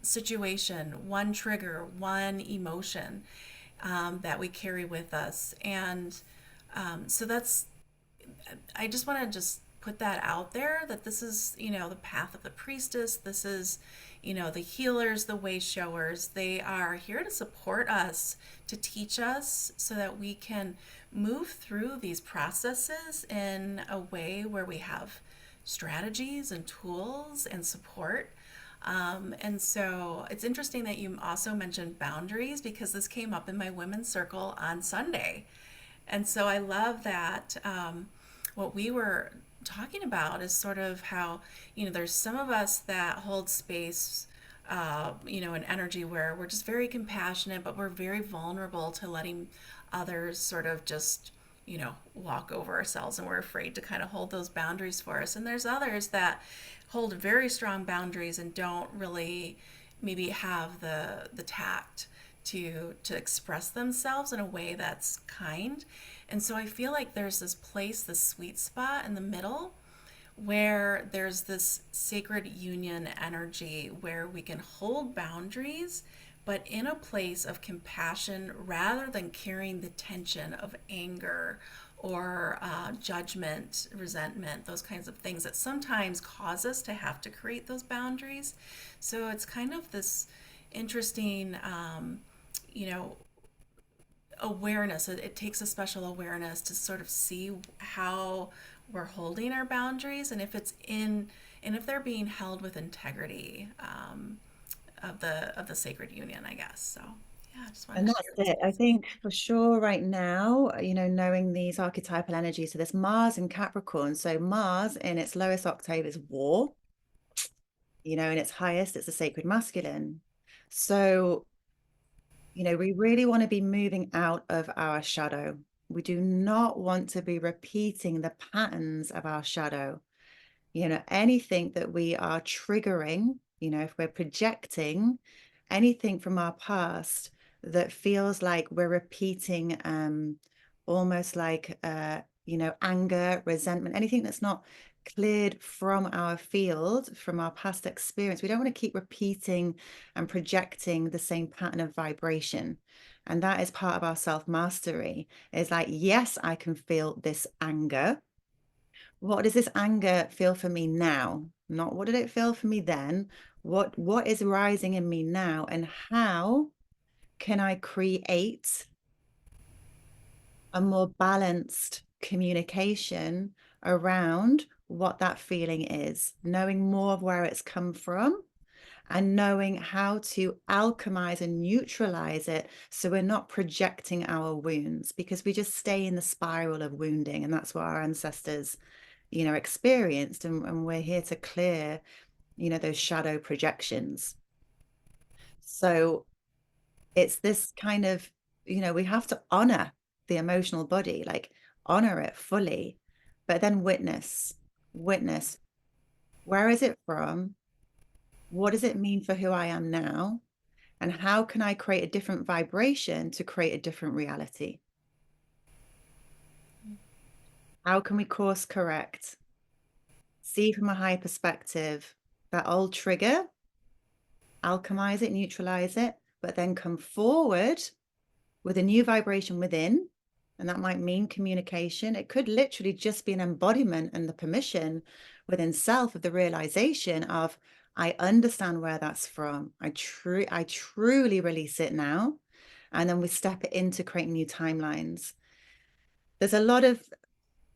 situation, one trigger, one emotion that we carry with us. And so that's, I just want to just put that out there, that this is, the path of the priestess. This is, the healers, the way showers. They are here to support us, to teach us so that we can move through these processes in a way where we have strategies and tools and support. And so it's interesting that you also mentioned boundaries, because this came up in my women's circle on Sunday. And so I love that what we were talking about is sort of how, there's some of us that hold space, an energy where we're just very compassionate, but we're very vulnerable to letting others sort of just, walk over ourselves, and we're afraid to kind of hold those boundaries for us. And there's others that hold very strong boundaries and don't really maybe have the tact to express themselves in a way that's kind. And so I feel like there's this place, this sweet spot in the middle, where there's this sacred union energy where we can hold boundaries, but in a place of compassion rather than carrying the tension of anger or judgment, resentment, those kinds of things that sometimes cause us to have to create those boundaries. So it's kind of this interesting, you know, awareness. It takes a special awareness to sort of see how we're holding our boundaries, and if they're being held with integrity, of the sacred union, I guess. So yeah, I just wanted And to that's share it. I think for sure right now, knowing these archetypal energies, so there's Mars in Capricorn. So Mars in its lowest octave is war, in its highest, it's the sacred masculine. So, we really want to be moving out of our shadow. We do not want to be repeating the patterns of our shadow. Anything that we are triggering, if we're projecting anything from our past that feels like we're repeating, almost like, anger, resentment, anything that's not cleared from our field, from our past experience. We don't want to keep repeating and projecting the same pattern of vibration. And that is part of our self-mastery. It's like, yes, I can feel this anger. What does this anger feel for me now? Not what did it feel for me then? What is rising in me now? And how can I create a more balanced communication around what that feeling is, knowing more of where it's come from and knowing how to alchemize and neutralize it so we're not projecting our wounds, because we just stay in the spiral of wounding, and that's what our ancestors experienced, and we're here to clear, those shadow projections. So it's this kind of, we have to honor the emotional body, like honor it fully, but then witness, where is it from? What does it mean for who I am now? And how can I create a different vibration to create a different reality? How can we course correct? See from a higher perspective that old trigger, alchemize it, neutralize it, but then come forward with a new vibration within. And that might mean communication. It could literally just be an embodiment and the permission within self of the realization of, I understand where that's from. I truly release it now. And then we step it into creating new timelines. There's a lot of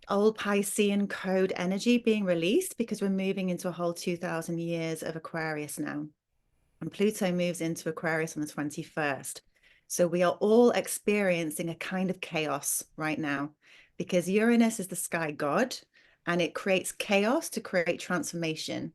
old Piscean code energy being released because we're moving into a whole 2000 years of Aquarius now. And Pluto moves into Aquarius on the 21st. So we are all experiencing a kind of chaos right now because Uranus is the sky god and it creates chaos to create transformation.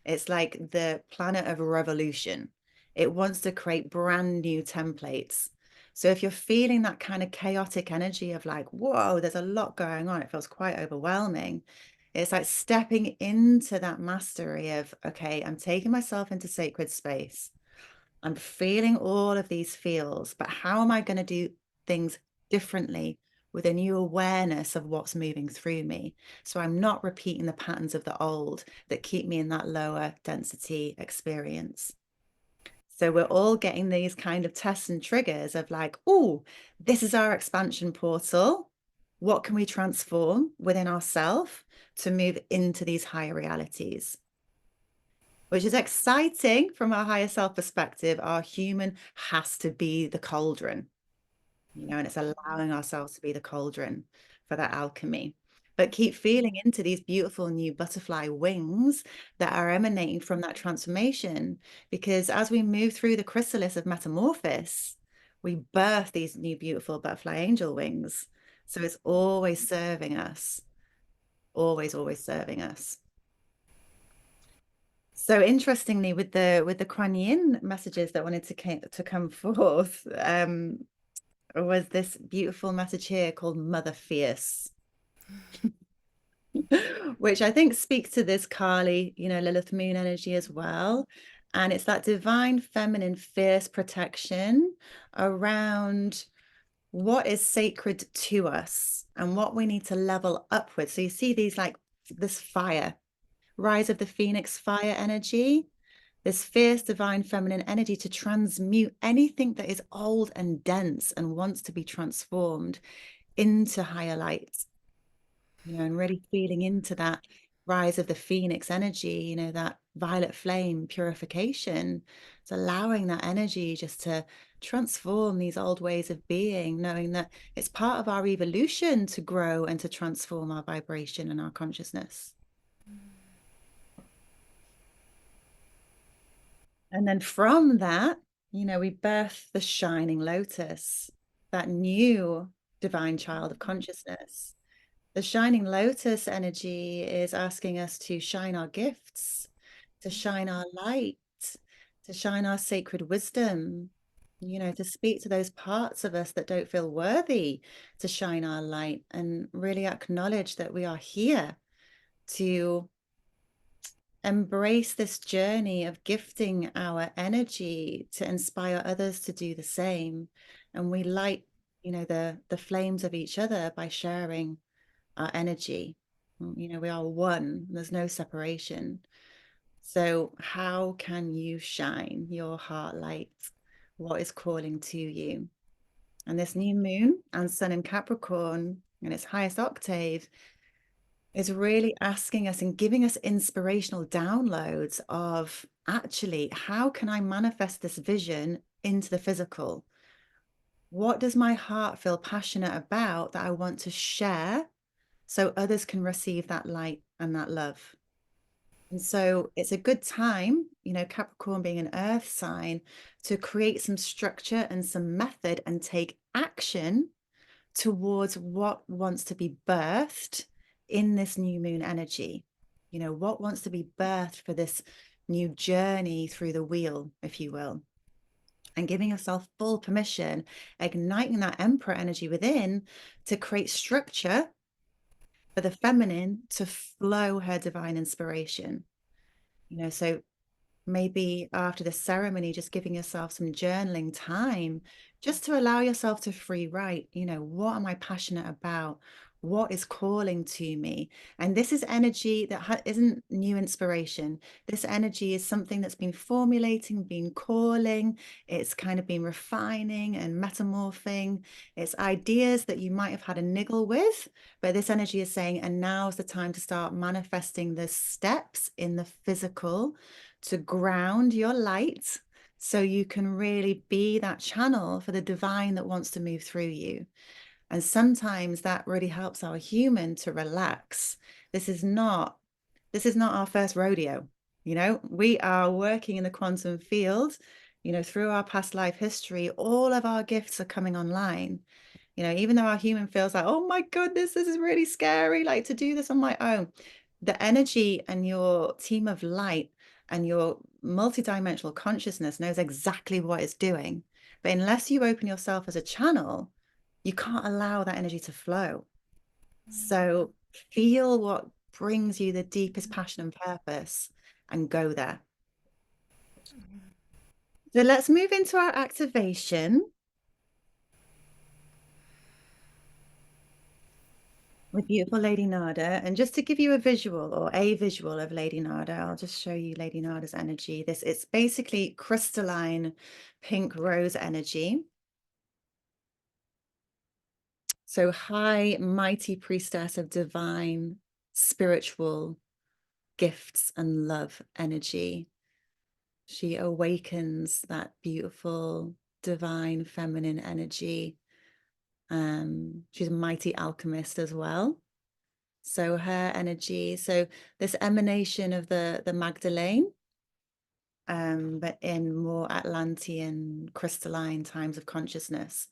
It's like the planet of revolution. It wants to create brand new templates. So if you're feeling that kind of chaotic energy of like, whoa, there's a lot going on, it feels quite overwhelming. It's like stepping into that mastery of, okay, I'm taking myself into sacred space. I'm feeling all of these feels, but how am I going to do things differently with a new awareness of what's moving through me? So I'm not repeating the patterns of the old that keep me in that lower density experience. So we're all getting these kind of tests and triggers of like, oh, this is our expansion portal. What can we transform within ourselves to move into these higher realities? Which is exciting from a higher self perspective. Our human has to be the cauldron, and it's allowing ourselves to be the cauldron for that alchemy. But keep feeling into these beautiful new butterfly wings that are emanating from that transformation. Because as we move through the chrysalis of metamorphosis, we birth these new beautiful butterfly angel wings. So it's always serving us, always serving us. So interestingly, with the Kuan Yin messages that wanted to come forth, was this beautiful message here called Mother Fierce, which I think speaks to this Kali, Lilith Moon energy as well. And it's that divine feminine fierce protection around what is sacred to us and what we need to level upwards. So you see these like this fire, rise of the phoenix fire energy, this fierce divine feminine energy to transmute anything that is old and dense and wants to be transformed into higher light, and really feeling into that rise of the phoenix energy, that violet flame purification. It's allowing that energy just to transform these old ways of being, knowing that it's part of our evolution to grow and to transform our vibration and our consciousness. And then from that, we birth the shining lotus, that new divine child of consciousness. The shining lotus energy is asking us to shine our gifts, to shine our light, to shine our sacred wisdom, to speak to those parts of us that don't feel worthy to shine our light and really acknowledge that we are here to embrace this journey of gifting our energy to inspire others to do the same. And we light, the flames of each other by sharing our energy. We are one, there's no separation. So how can you shine your heart light? What is calling to you? And this new moon and sun in Capricorn in its highest octave is really asking us and giving us inspirational downloads of actually, how can I manifest this vision into the physical? What does my heart feel passionate about that I want to share so others can receive that light and that love? And so it's a good time, Capricorn being an earth sign, to create some structure and some method and take action towards what wants to be birthed in this new moon energy? You know, what wants to be birthed for this new journey through the wheel, if you will? And giving yourself full permission, igniting that emperor energy within to create structure for the feminine to flow her divine inspiration. You know, so maybe after the ceremony, just giving yourself some journaling time just to allow yourself to free write, you know, what am I passionate about? What is calling to me? And this is energy that isn't new inspiration. This energy is something that's been formulating, been calling. It's kind of been refining and metamorphing. It's ideas that you might have had a niggle with, but this energy is saying, and now's the time to start manifesting the steps in the physical to ground your light so you can really be that channel for the divine that wants to move through you. And sometimes that really helps our human to relax. This is not our first rodeo. You know, we are working in the quantum field, you know, through our past life history, all of our gifts are coming online. You know, even though our human feels like, oh my goodness, this is really scary, like to do this on my own. The energy and your team of light and your multidimensional consciousness knows exactly what it's doing. But unless you open yourself as a channel, you can't allow that energy to flow. So feel what brings you the deepest passion and purpose and go there. So let's move into our activation with beautiful Lady Nada. And just to give you a visual or a visual of Lady Nada, I'll just show you Lady Nada's energy. It's basically crystalline pink rose energy. So high, mighty priestess of divine, spiritual gifts and love energy. She awakens that beautiful, divine, feminine energy. She's a mighty alchemist as well. So her energy, so this emanation of the Magdalene, but in more Atlantean crystalline times of consciousness.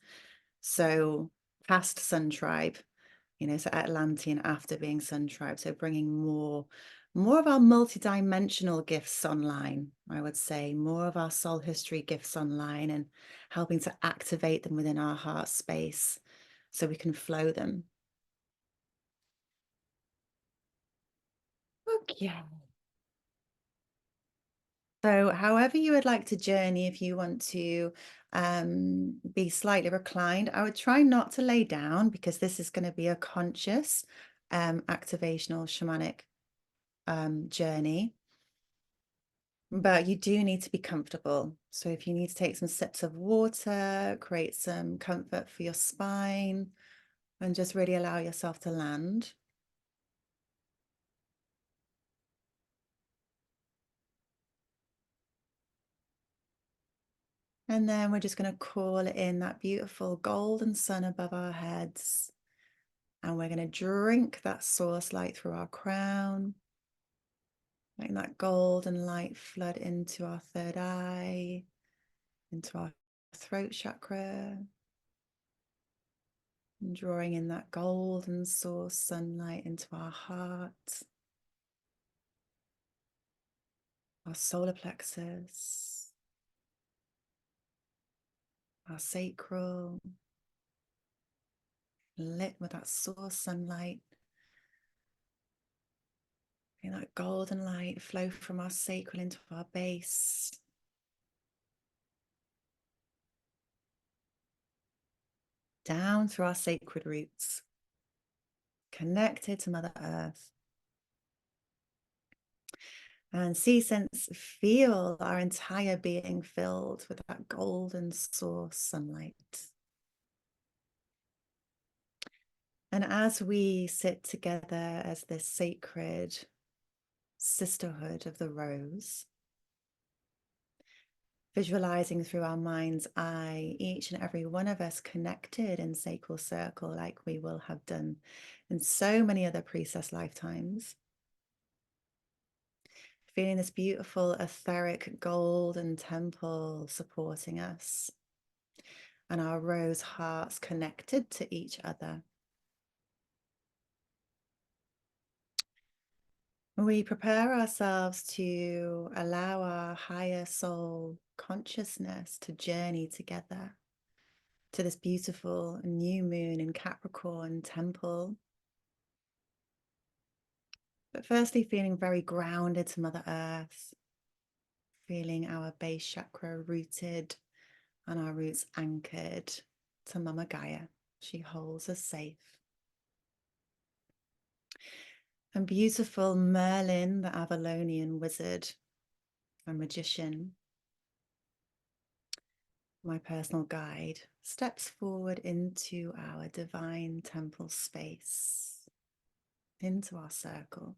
So past Sun Tribe, you know, so Atlantean after being Sun Tribe. So bringing more of our multidimensional gifts online, I would say, more of our soul history gifts online and helping to activate them within our heart space so we can flow them. Okay. So however you would like to journey, if you want to be slightly reclined, I would try not to lay down because this is going to be a conscious activational shamanic journey. But you do need to be comfortable. So if you need to take some sips of water, create some comfort for your spine, and just really allow yourself to land. And then we're just going to call in that beautiful golden sun above our heads. And we're going to drink that source light through our crown. Letting that golden light flood into our third eye, into our throat chakra. And drawing in that golden source sunlight into our heart, our solar plexus, our sacral, lit with that source sunlight. And that golden light flow from our sacral into our base. Down through our sacred roots, connected to Mother Earth. And see, sense, feel our entire being filled with that golden source sunlight. And as we sit together as this sacred sisterhood of the rose, visualizing through our mind's eye, each and every one of us connected in sacral circle like we will have done in so many other priestess lifetimes. Feeling this beautiful etheric golden temple supporting us and our rose hearts connected to each other. We prepare ourselves to allow our higher soul consciousness to journey together to this beautiful new moon in Capricorn temple. But firstly, feeling very grounded to Mother Earth, feeling our base chakra rooted and our roots anchored to Mama Gaia. She holds us safe. And beautiful Merlin, the Avalonian wizard and magician, my personal guide, steps forward into our divine temple space, into our circle.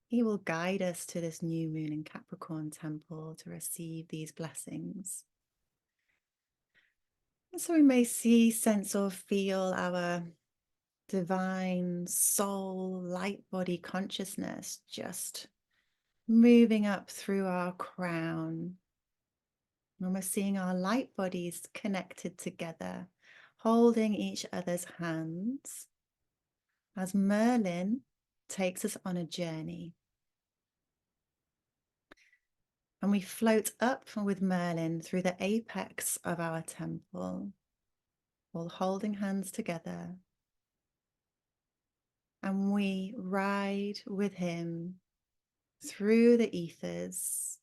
He will guide us to this new moon in Capricorn temple to receive these blessings. And so we may see, sense, or feel our divine soul, light body consciousness just moving up through our crown. And we're seeing our light bodies connected together, holding each other's hands as Merlin takes us on a journey. And we float up with Merlin through the apex of our temple, all holding hands together. And we ride with him through the ethers,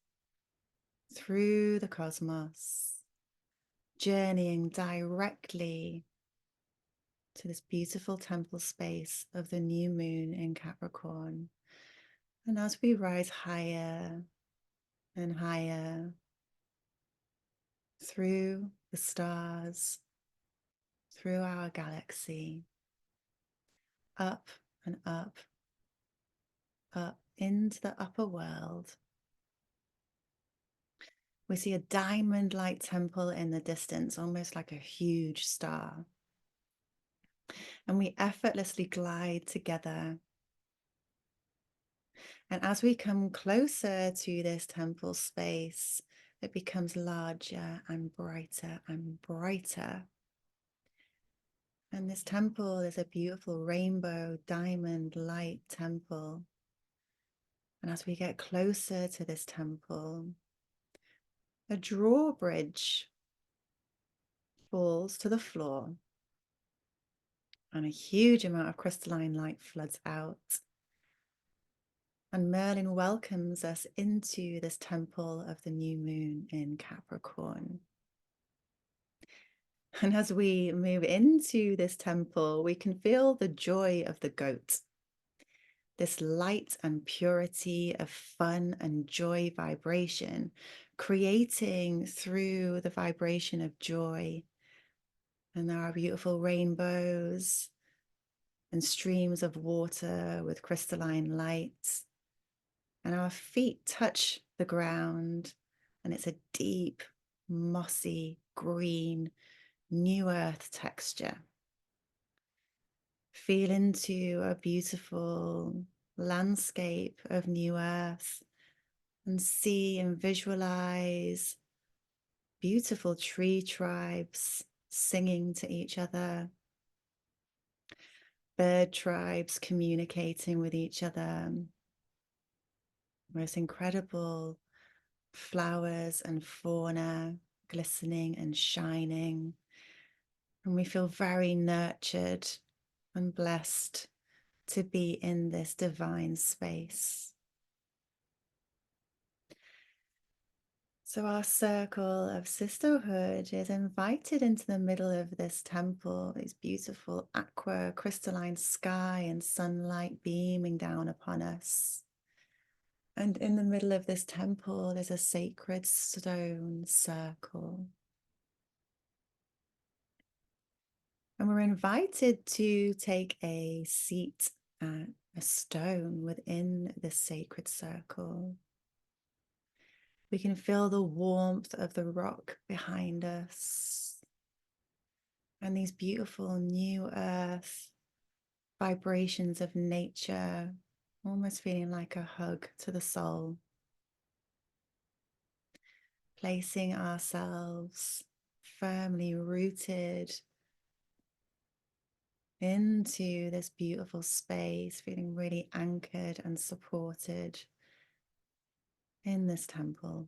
through the cosmos, journeying directly to this beautiful temple space of the new moon in Capricorn. And as we rise higher and higher through the stars, through our galaxy, up and up, up into the upper world, we see a diamond-like temple in the distance, almost like a huge star. And we effortlessly glide together. And as we come closer to this temple space, it becomes larger and brighter and brighter. And this temple is a beautiful rainbow diamond light temple. And as we get closer to this temple, a drawbridge falls to the floor and a huge amount of crystalline light floods out. And Merlin welcomes us into this temple of the new moon in Capricorn. And as we move into this temple, we can feel the joy of the goat, this light and purity of fun and joy vibration, creating through the vibration of joy. And there are beautiful rainbows and streams of water with crystalline lights. And our feet touch the ground, and it's a deep, mossy, green, new earth texture. Feel into a beautiful landscape of new earth and see and visualize beautiful tree tribes singing to each other, bird tribes communicating with each other, most incredible flowers and fauna glistening and shining. And we feel very nurtured and blessed to be in this divine space. So our circle of sisterhood is invited into the middle of this temple, this beautiful aqua crystalline sky and sunlight beaming down upon us. And in the middle of this temple is a sacred stone circle. And we're invited to take a seat at a stone within this sacred circle. We can feel the warmth of the rock behind us and these beautiful new earth vibrations of nature, almost feeling like a hug to the soul. Placing ourselves firmly rooted into this beautiful space, feeling really anchored and supported in this temple.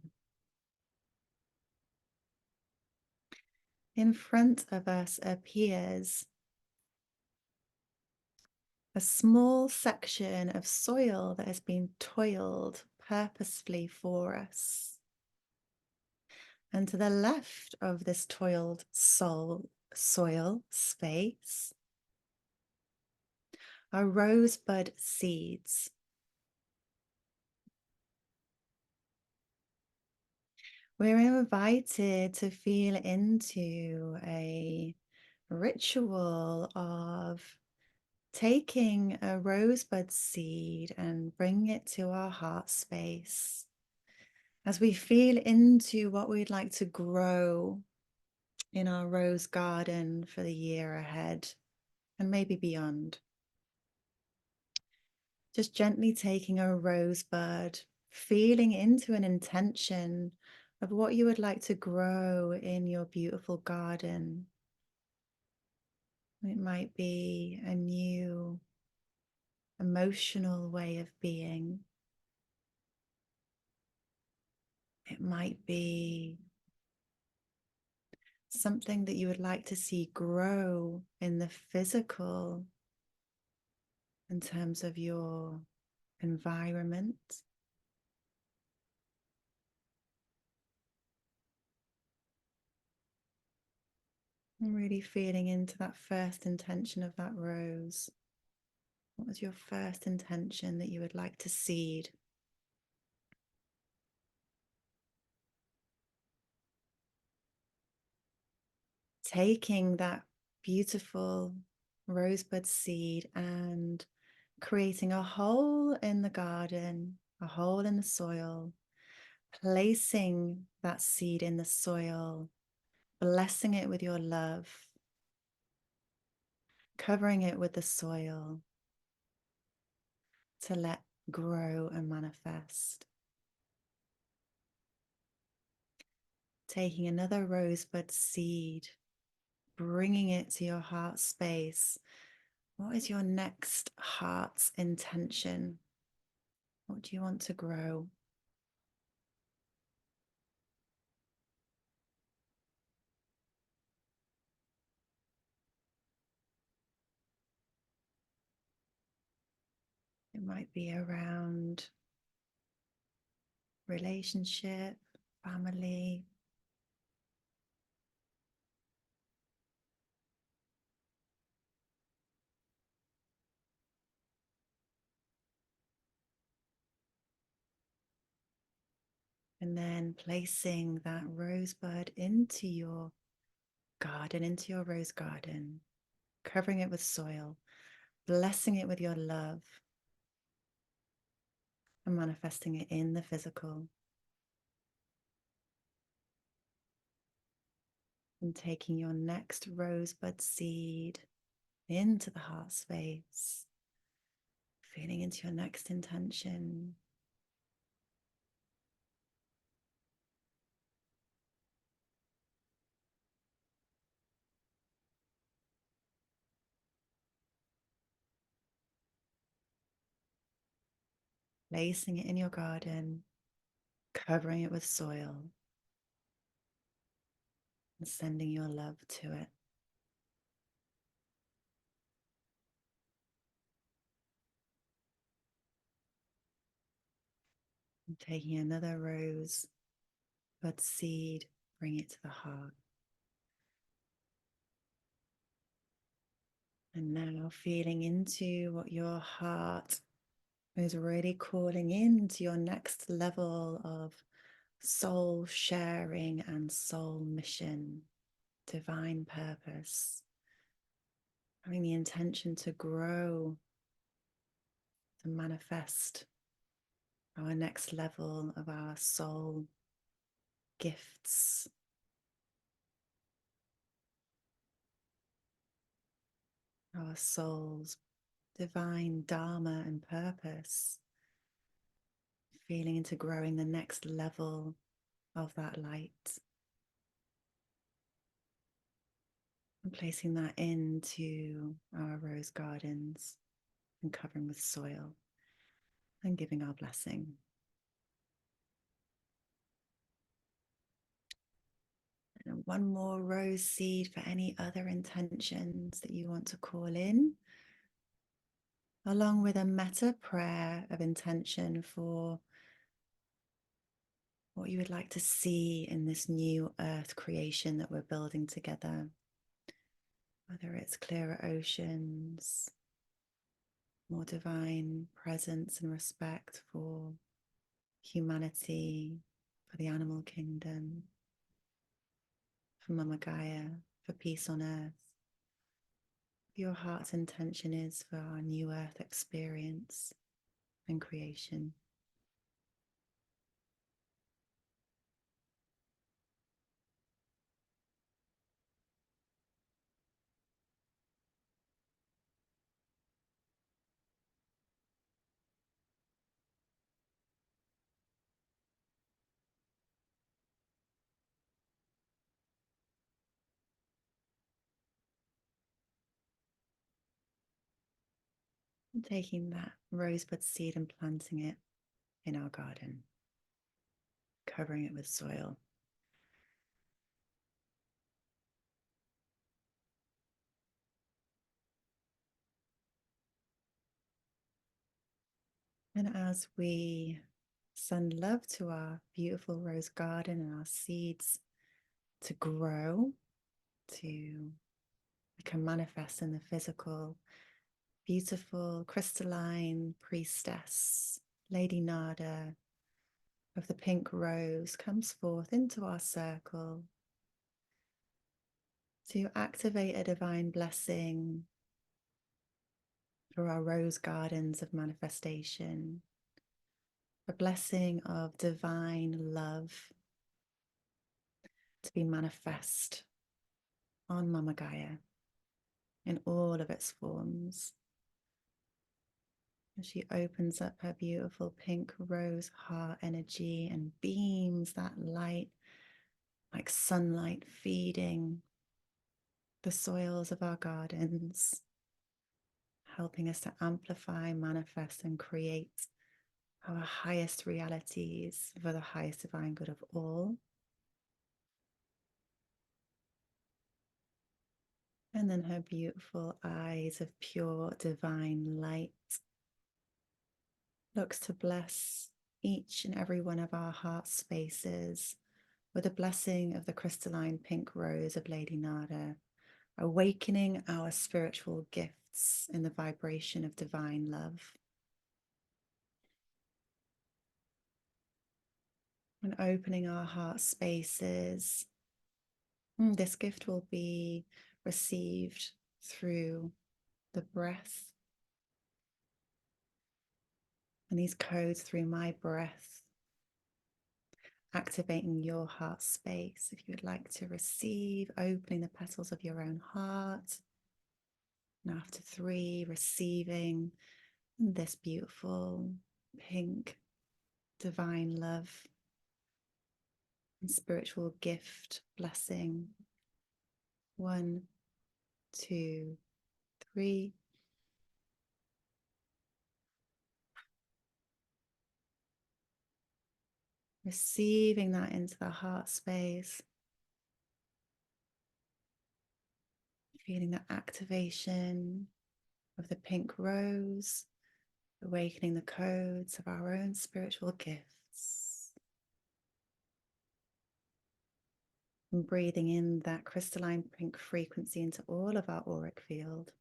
In front of us appears a small section of soil that has been toiled purposefully for us. And to the left of this toiled soil space are rosebud seeds. We're invited to feel into a ritual of taking a rosebud seed and bringing it to our heart space as we feel into what we'd like to grow in our rose garden for the year ahead and maybe beyond. Just gently taking a rosebud, feeling into an intention of what you would like to grow in your beautiful garden. It might be a new emotional way of being. It might be something that you would like to see grow in the physical in terms of your environment. And really feeling into that first intention of that rose. What was your first intention that you would like to seed? Taking that beautiful rosebud seed and creating a hole in the garden, a hole in the soil, placing that seed in the soil, blessing it with your love, covering it with the soil to let grow and manifest. Taking another rosebud seed, bringing it to your heart space. What is your next heart's intention? What do you want to grow? It might be around relationship, family. And then placing that rosebud into your garden, into your rose garden, covering it with soil, blessing it with your love, and manifesting it in the physical. And taking your next rosebud seed into the heart space, feeling into your next intention. Placing it in your garden, covering it with soil, and sending your love to it. And taking another rose bud seed, bring it to the heart. And now feeling into what your heart is really calling into your next level of soul sharing and soul mission, divine purpose. Having the intention to grow, to manifest our next level of our soul gifts, our soul's divine dharma and purpose, feeling into growing the next level of that light. And placing that into our rose gardens and covering with soil and giving our blessing. And one more rose seed for any other intentions that you want to call in, along with a metta prayer of intention for what you would like to see in this new earth creation that we're building together. Whether it's clearer oceans, more divine presence and respect for humanity, for the animal kingdom, for Mama Gaia, for peace on earth. Your heart's intention is for our new earth experience and creation. And taking that rosebud seed and planting it in our garden, covering it with soil. And as we send love to our beautiful rose garden and our seeds to grow, to become manifest in the physical, beautiful crystalline priestess, Lady Nada of the pink rose, comes forth into our circle to activate a divine blessing for our rose gardens of manifestation, a blessing of divine love to be manifest on Mama Gaia in all of its forms. As she opens up her beautiful pink rose heart energy and beams that light like sunlight feeding the soils of our gardens, helping us to amplify, manifest, and create our highest realities for the highest divine good of all. And then her beautiful eyes of pure divine light looks to bless each and every one of our heart spaces with a blessing of the crystalline pink rose of Lady Nada, awakening our spiritual gifts in the vibration of divine love. And opening our heart spaces, this gift will be received through the breath and these codes through my breath, activating your heart space. If you would like to receive, opening the petals of your own heart. And after 3, receiving this beautiful pink divine love and spiritual gift blessing. 1, 2, 3. Receiving that into the heart space. Feeling the activation of the pink rose, awakening the codes of our own spiritual gifts. And breathing in that crystalline pink frequency into all of our auric field.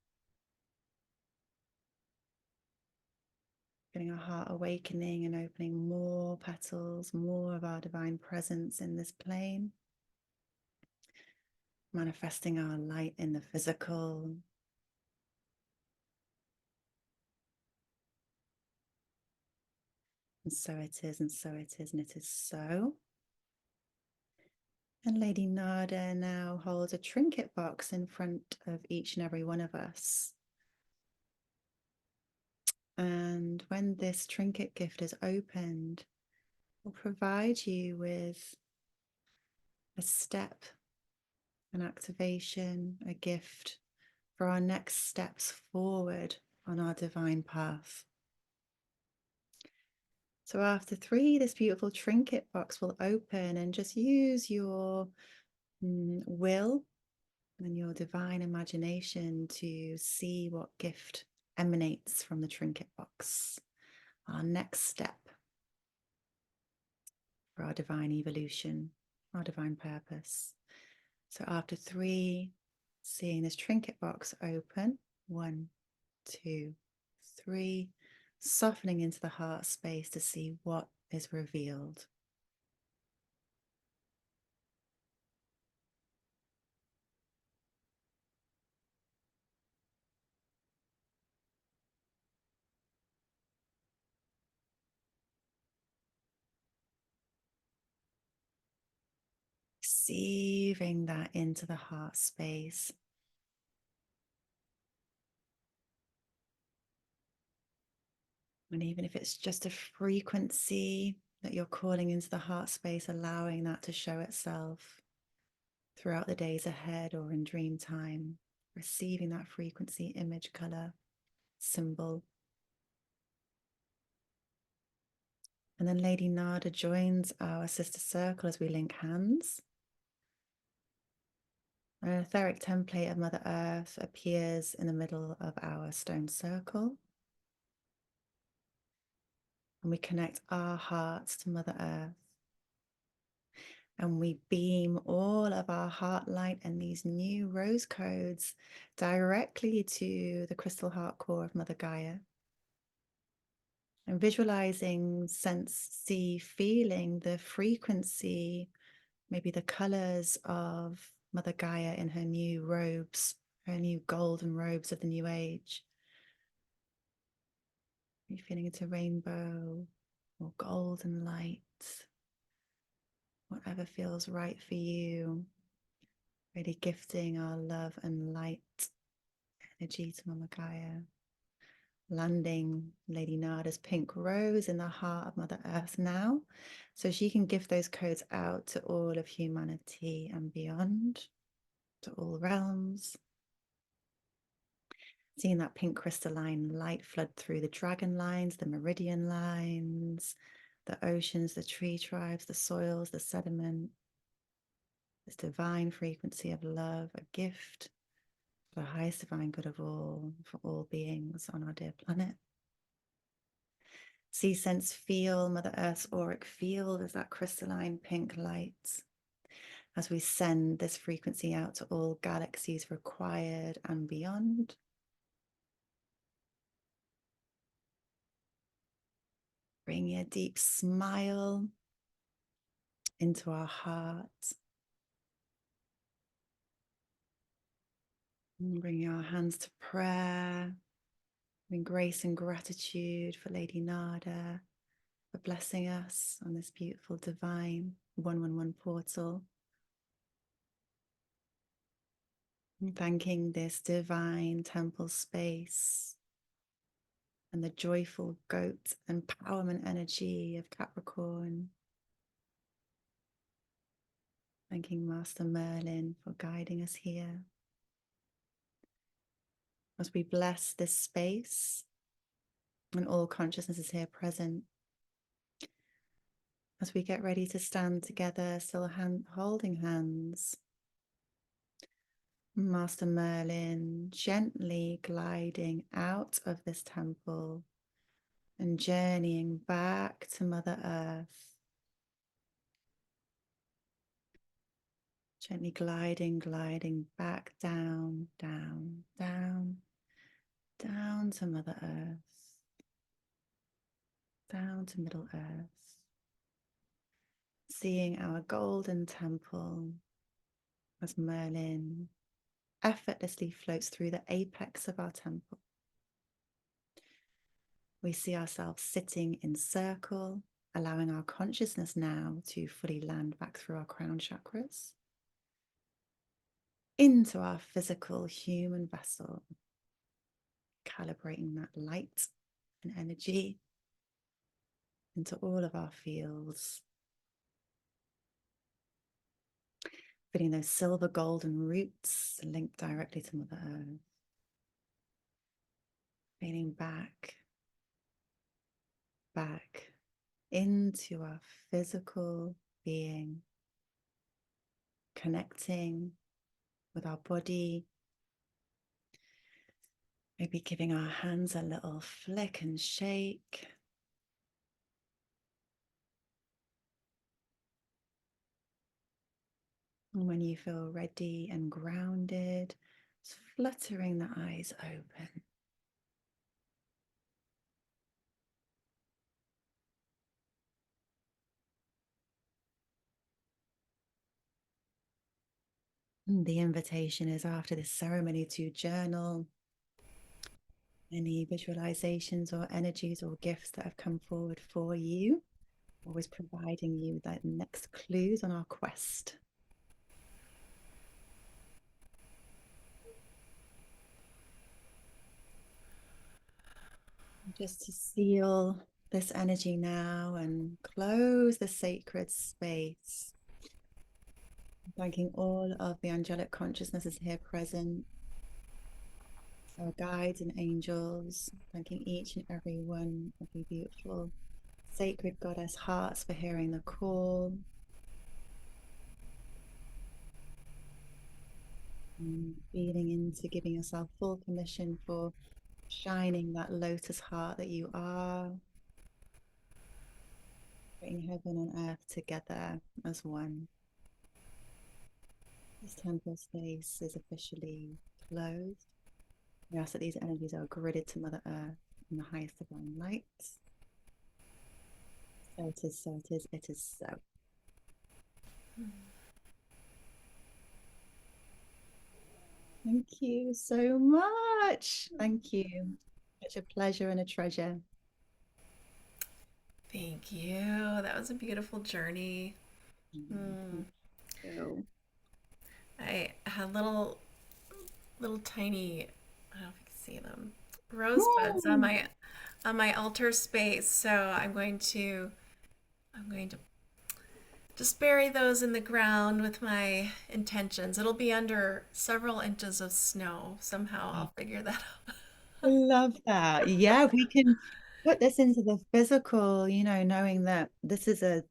Getting our heart awakening and opening more petals, more of our divine presence in this plane. Manifesting our light in the physical. And so it is, and so it is, and it is so. And Lady Nada now holds a trinket box in front of each and every one of us. And when this trinket gift is opened, we'll provide you with a step, an activation, a gift for our next steps forward on our divine path. So after 3, this beautiful trinket box will open, and just use your will and your divine imagination to see what gift emanates from the trinket box. Our next step for our divine evolution, our divine purpose. So after 3, seeing this trinket box open, 1, 2, 3, softening into the heart space to see what is revealed. Receiving that into the heart space. And even if it's just a frequency that you're calling into the heart space, allowing that to show itself throughout the days ahead or in dream time, receiving that frequency, image, color, symbol. And then Lady Nada joins our sister circle as we link hands. An etheric template of Mother Earth appears in the middle of our stone circle. And we connect our hearts to Mother Earth. And we beam all of our heart light and these new rose codes directly to the crystal heart core of Mother Gaia. And visualizing, sense, see, feeling the frequency, maybe the colors of Mother Gaia in her new robes, her new golden robes of the new age. Are you feeling it's a rainbow or golden light? Whatever feels right for you. Really gifting our love and light energy to Mama Gaia. Landing Lady Nada's pink rose in the heart of Mother Earth now, so she can give those codes out to all of humanity and beyond, to all realms. Seeing that pink crystalline light flood through the dragon lines, the meridian lines, the oceans, the tree tribes, the soils, the sediment. This divine frequency of love, a gift for the highest divine good of all, for all beings on our dear planet. See, sense, feel Mother Earth's auric field as that crystalline pink light, as we send this frequency out to all galaxies required and beyond. Bring a deep smile into our heart. And bring our hands to prayer. In grace and gratitude for Lady Nada, for blessing us on this beautiful divine 111 portal. And thanking this divine temple space and the joyful goat empowerment energy of Capricorn. Thanking Master Merlin for guiding us here. As we bless this space and all consciousnesses here present, as we get ready to stand together, still holding hands, Master Merlin gently gliding out of this temple and journeying back to Mother Earth. Gently gliding back down, down, down, down to Mother Earth, down to Middle Earth. Seeing our golden temple as Merlin effortlessly floats through the apex of our temple. We see ourselves sitting in circle, allowing our consciousness now to fully land back through our crown chakras into our physical human vessel, calibrating that light and energy into all of our fields. feeling those silver golden roots linked directly to Mother Earth. Feeling back into our physical being, connecting with our body, maybe giving our hands a little flick and shake. And when you feel ready and grounded, just fluttering the eyes open. And the invitation is after this ceremony to journal any visualizations or energies or gifts that have come forward for you, always providing you that next clues on our quest. Just to seal this energy now and close the sacred space. Thanking all of the angelic consciousnesses here present, our guides and angels, thanking each and every one of you beautiful sacred goddess hearts for hearing the call. And feeling into giving yourself full permission for shining that lotus heart that you are, bringing heaven and earth together as one. This temple space is officially closed. We ask that these energies are gridded to Mother Earth in the highest divine light. So it is, so it is, it is so. Thank you so much. Thank you. Such a pleasure and a treasure. Thank you. That was a beautiful journey. Mm. Thank you. I had little tiny, I don't know if you can see them, rosebuds on my altar space. So I'm going to just bury those in the ground with my intentions. It'll be under several inches of snow. Somehow I'll figure that out. I love that. Yeah, we can put this into the physical, knowing that this is a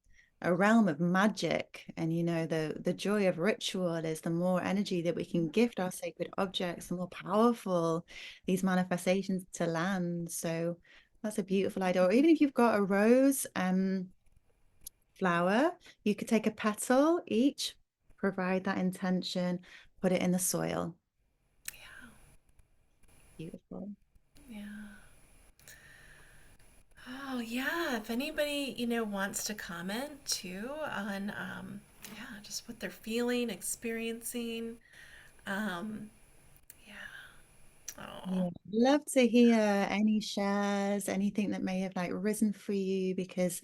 realm of magic, and the joy of ritual is the more energy that we can gift our sacred objects, the more powerful these manifestations to land. So that's a beautiful idea. Or even if you've got a rose flower, you could take a petal each, provide that intention, put it in the soil. Beautiful. Yeah. Oh, yeah. If anybody, wants to comment too on, yeah, just what they're feeling, experiencing. Um, yeah. Oh. Yeah, love to hear any shares, anything that may have like risen for you, because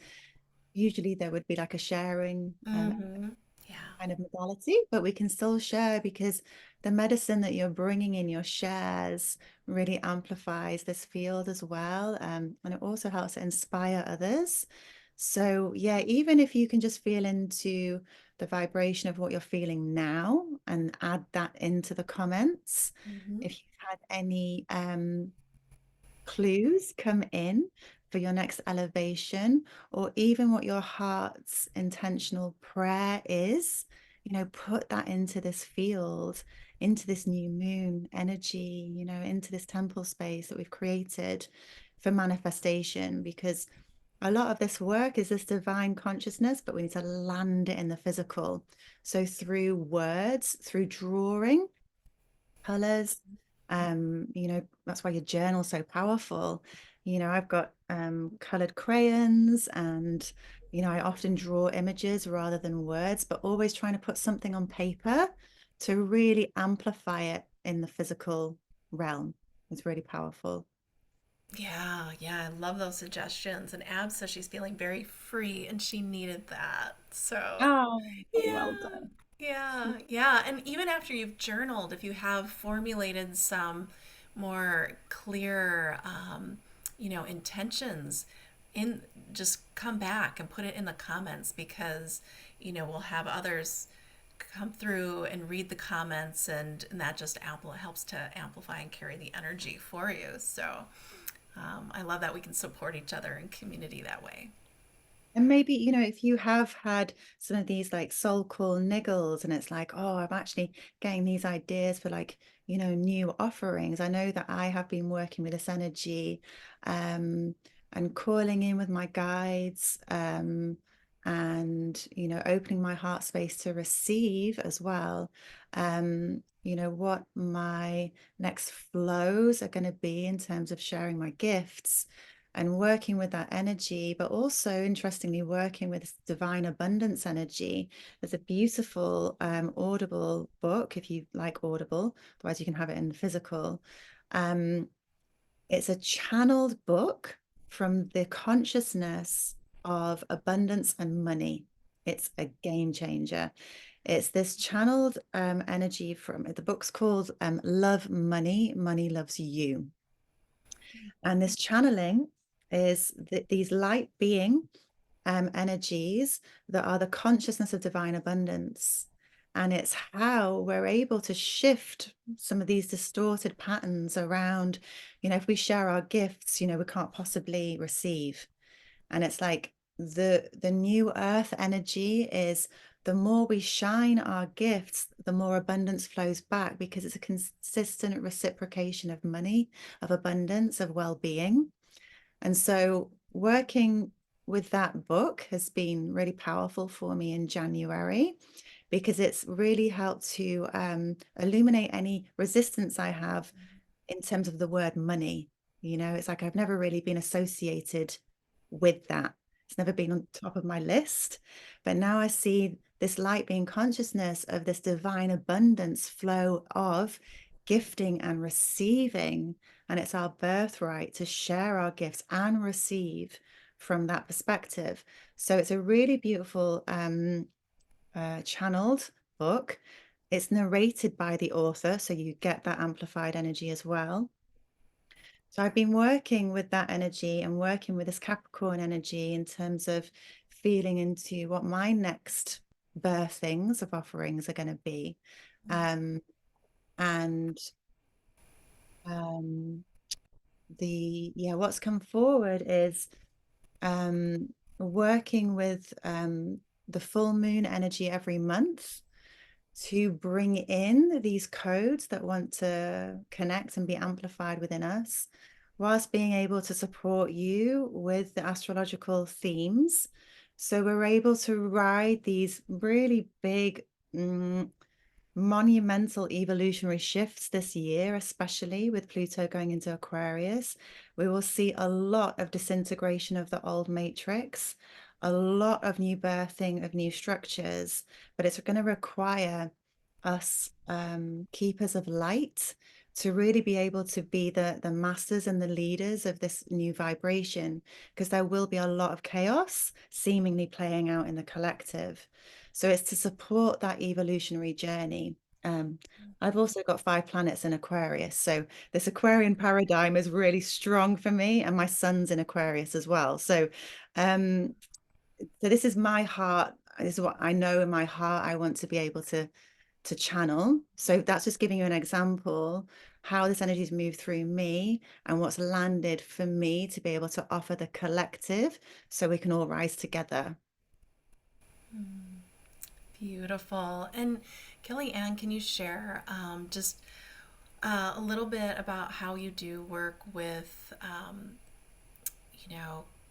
usually there would be like a sharing Mm-hmm. Yeah. kind of modality, but we can still share because the medicine that you're bringing in your shares really amplifies this field as well. And it also helps to inspire others. So, yeah, even if you can just feel into the vibration of what you're feeling now and add that into the comments. Mm-hmm. If you've had any clues come in for your next elevation, or even what your heart's intentional prayer is, put that into this field, into this new moon energy, into this temple space that we've created for manifestation. Because a lot of this work is this divine consciousness, but we need to land it in the physical. So through words, through drawing, colors. That's why your journal's so powerful. I've got colored crayons, and I often draw images rather than words, but always trying to put something on paper to really amplify it in the physical realm. It's really powerful. Yeah, yeah, I love those suggestions. And Ab says she's feeling very free and she needed that. So, Oh, well yeah, done. yeah, yeah. And even after you've journaled, if you have formulated some more clear, intentions, in just come back and put it in the comments because, we'll have others come through and read the comments, and that just helps to amplify and carry the energy for you. So I love that we can support each other in community that way. And maybe, if you have had some of these like soul call niggles and it's like, oh, I'm actually getting these ideas for like, new offerings. I know that I have been working with this energy um, and calling in with my guides and, opening my heart space to receive as well. What my next flows are going to be in terms of sharing my gifts and working with that energy, but also interestingly working with this divine abundance energy. There's a beautiful Audible book if you like Audible, otherwise you can have it in the physical. Um, it's a channeled book from the consciousness of abundance and money. It's a game changer. It's this channeled energy from the book's called Love Money, Money Loves You. And this channeling is these light being energies that are the consciousness of divine abundance. And it's how we're able to shift some of these distorted patterns around, if we share our gifts, we can't possibly receive. And it's like the new earth energy is the more we shine our gifts, the more abundance flows back because it's a consistent reciprocation of money, of abundance, of well-being. And so working with that book has been really powerful for me in January because it's really helped to illuminate any resistance I have in terms of the word money. It's like I've never really been associated with that. It's never been on top of my list. But now I see this light being consciousness of this divine abundance flow of gifting and receiving. And it's our birthright to share our gifts and receive from that perspective. So it's a really beautiful channeled book. It's narrated by the author, so you get that amplified energy as well. So I've been working with that energy and working with this Capricorn energy in terms of feeling into what my next birthings of offerings are going to be. Um, and um, what's come forward is working with the full moon energy every month to bring in these codes that want to connect and be amplified within us, whilst being able to support you with the astrological themes. So we're able to ride these really big, monumental evolutionary shifts this year, especially with Pluto going into Aquarius. We will see a lot of disintegration of the old matrix, a lot of new birthing of new structures, but it's going to require us keepers of light to really be able to be the masters and the leaders of this new vibration, because there will be a lot of chaos seemingly playing out in the collective. So it's to support that evolutionary journey. Um, I've also got 5 planets in Aquarius. So this Aquarian paradigm is really strong for me, and my son's in Aquarius as well. Um, so this is my heart. This is what I know in my heart I want to be able to channel. So that's just giving you an example how this energy has moved through me and what's landed for me to be able to offer the collective so we can all rise together. Beautiful. And Kelly Ann, can you share just a little bit about how you do work with,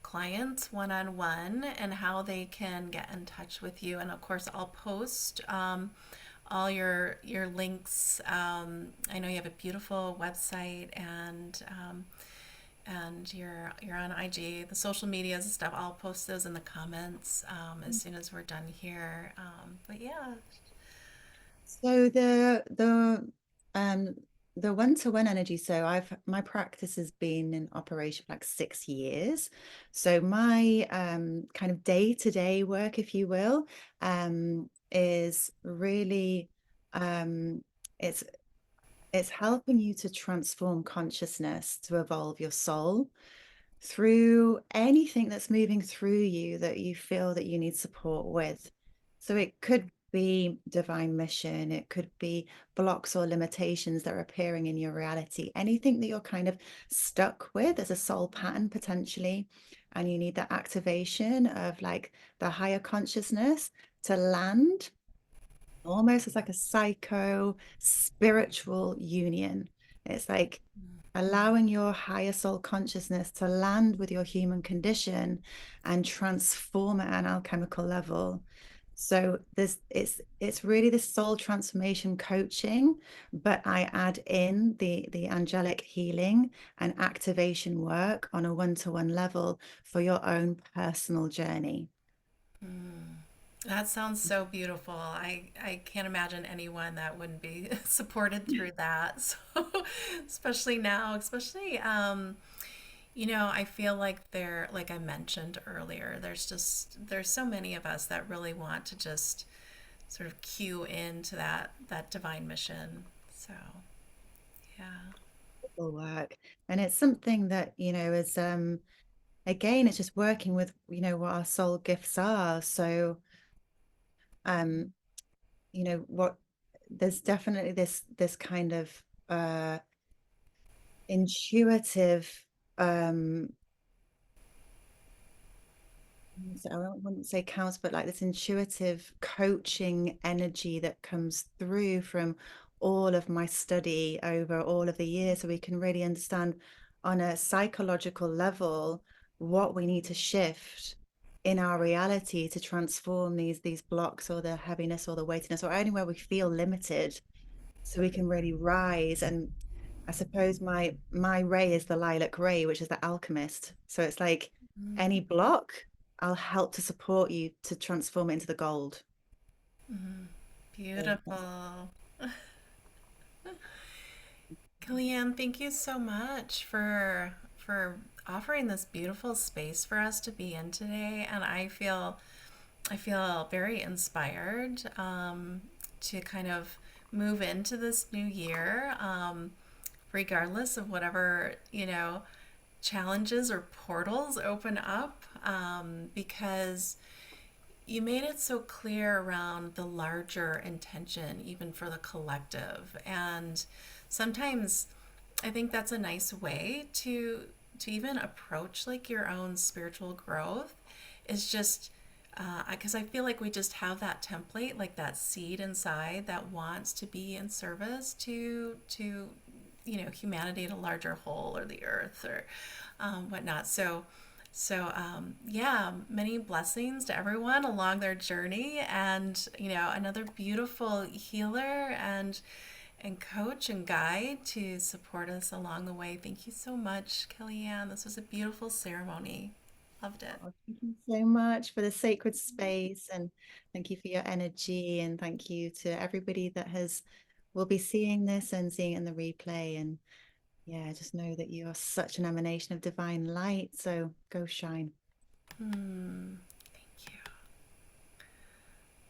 clients one on one and how they can get in touch with you? And of course, I'll post all your links. I know you have a beautiful website and you're on IG, the social medias and stuff. I'll post those in the comments as soon as we're done here. But yeah. So um the one-to-one energy, so I've my practice has been in operation for like 6 years. So my kind of day-to-day work, if you will, is really um it's it's helping you to transform consciousness, to evolve your soul through anything that's moving through you that you feel that you need support with. So it could be divine mission, it could be blocks or limitations that are appearing in your reality, anything that you're kind of stuck with as a soul pattern potentially, and you need that activation of like the higher consciousness to land almost as like a psycho spiritual union. It's like allowing your higher soul consciousness to land with your human condition and transform it at an alchemical level. So this it's really this soul transformation coaching, but I add in the angelic healing and activation work on a one-to-one level for your own personal journey. That sounds so beautiful. I can't imagine anyone that wouldn't be supported through that. So, especially now, especially I feel like like I mentioned earlier, there's so many of us that really want to just sort of cue into that divine mission. So, yeah. Will work. And it's something that, is again, it's just working with, what our soul gifts are. So um, what there's definitely this kind of intuitive so I wouldn't say counts, but like this intuitive coaching energy that comes through from all of my study over all of the years, so we can really understand on a psychological level what we need to shift in our reality to transform these blocks or the heaviness or the weightiness or anywhere we feel limited so we can really rise. And I suppose my ray is the lilac ray, which is the alchemist. So it's like any block, I'll help to support you to transform it into the gold. So that's Beautiful. Kellyanne, thank you so much for offering this beautiful space for us to be in today, and I feel very inspired to kind of move into this new year, regardless of whatever challenges or portals open up, because you made it so clear around the larger intention, even for the collective. And sometimes I think that's a nice way to even approach like your own spiritual growth is just because I feel like we just have that template, like that seed inside that wants to be in service to humanity at a larger whole or the earth or whatnot. So, yeah, many blessings to everyone along their journey, and another beautiful healer and coach and guide to support us along the way. Thank you so much, Kellyanne. This was a beautiful ceremony. Loved it. thank you so much for the sacred space, and thank you for your energy, and thank you to everybody that has will be seeing this and seeing it in the replay. And yeah, just know that you are such an emanation of divine light. So go shine. Hmm.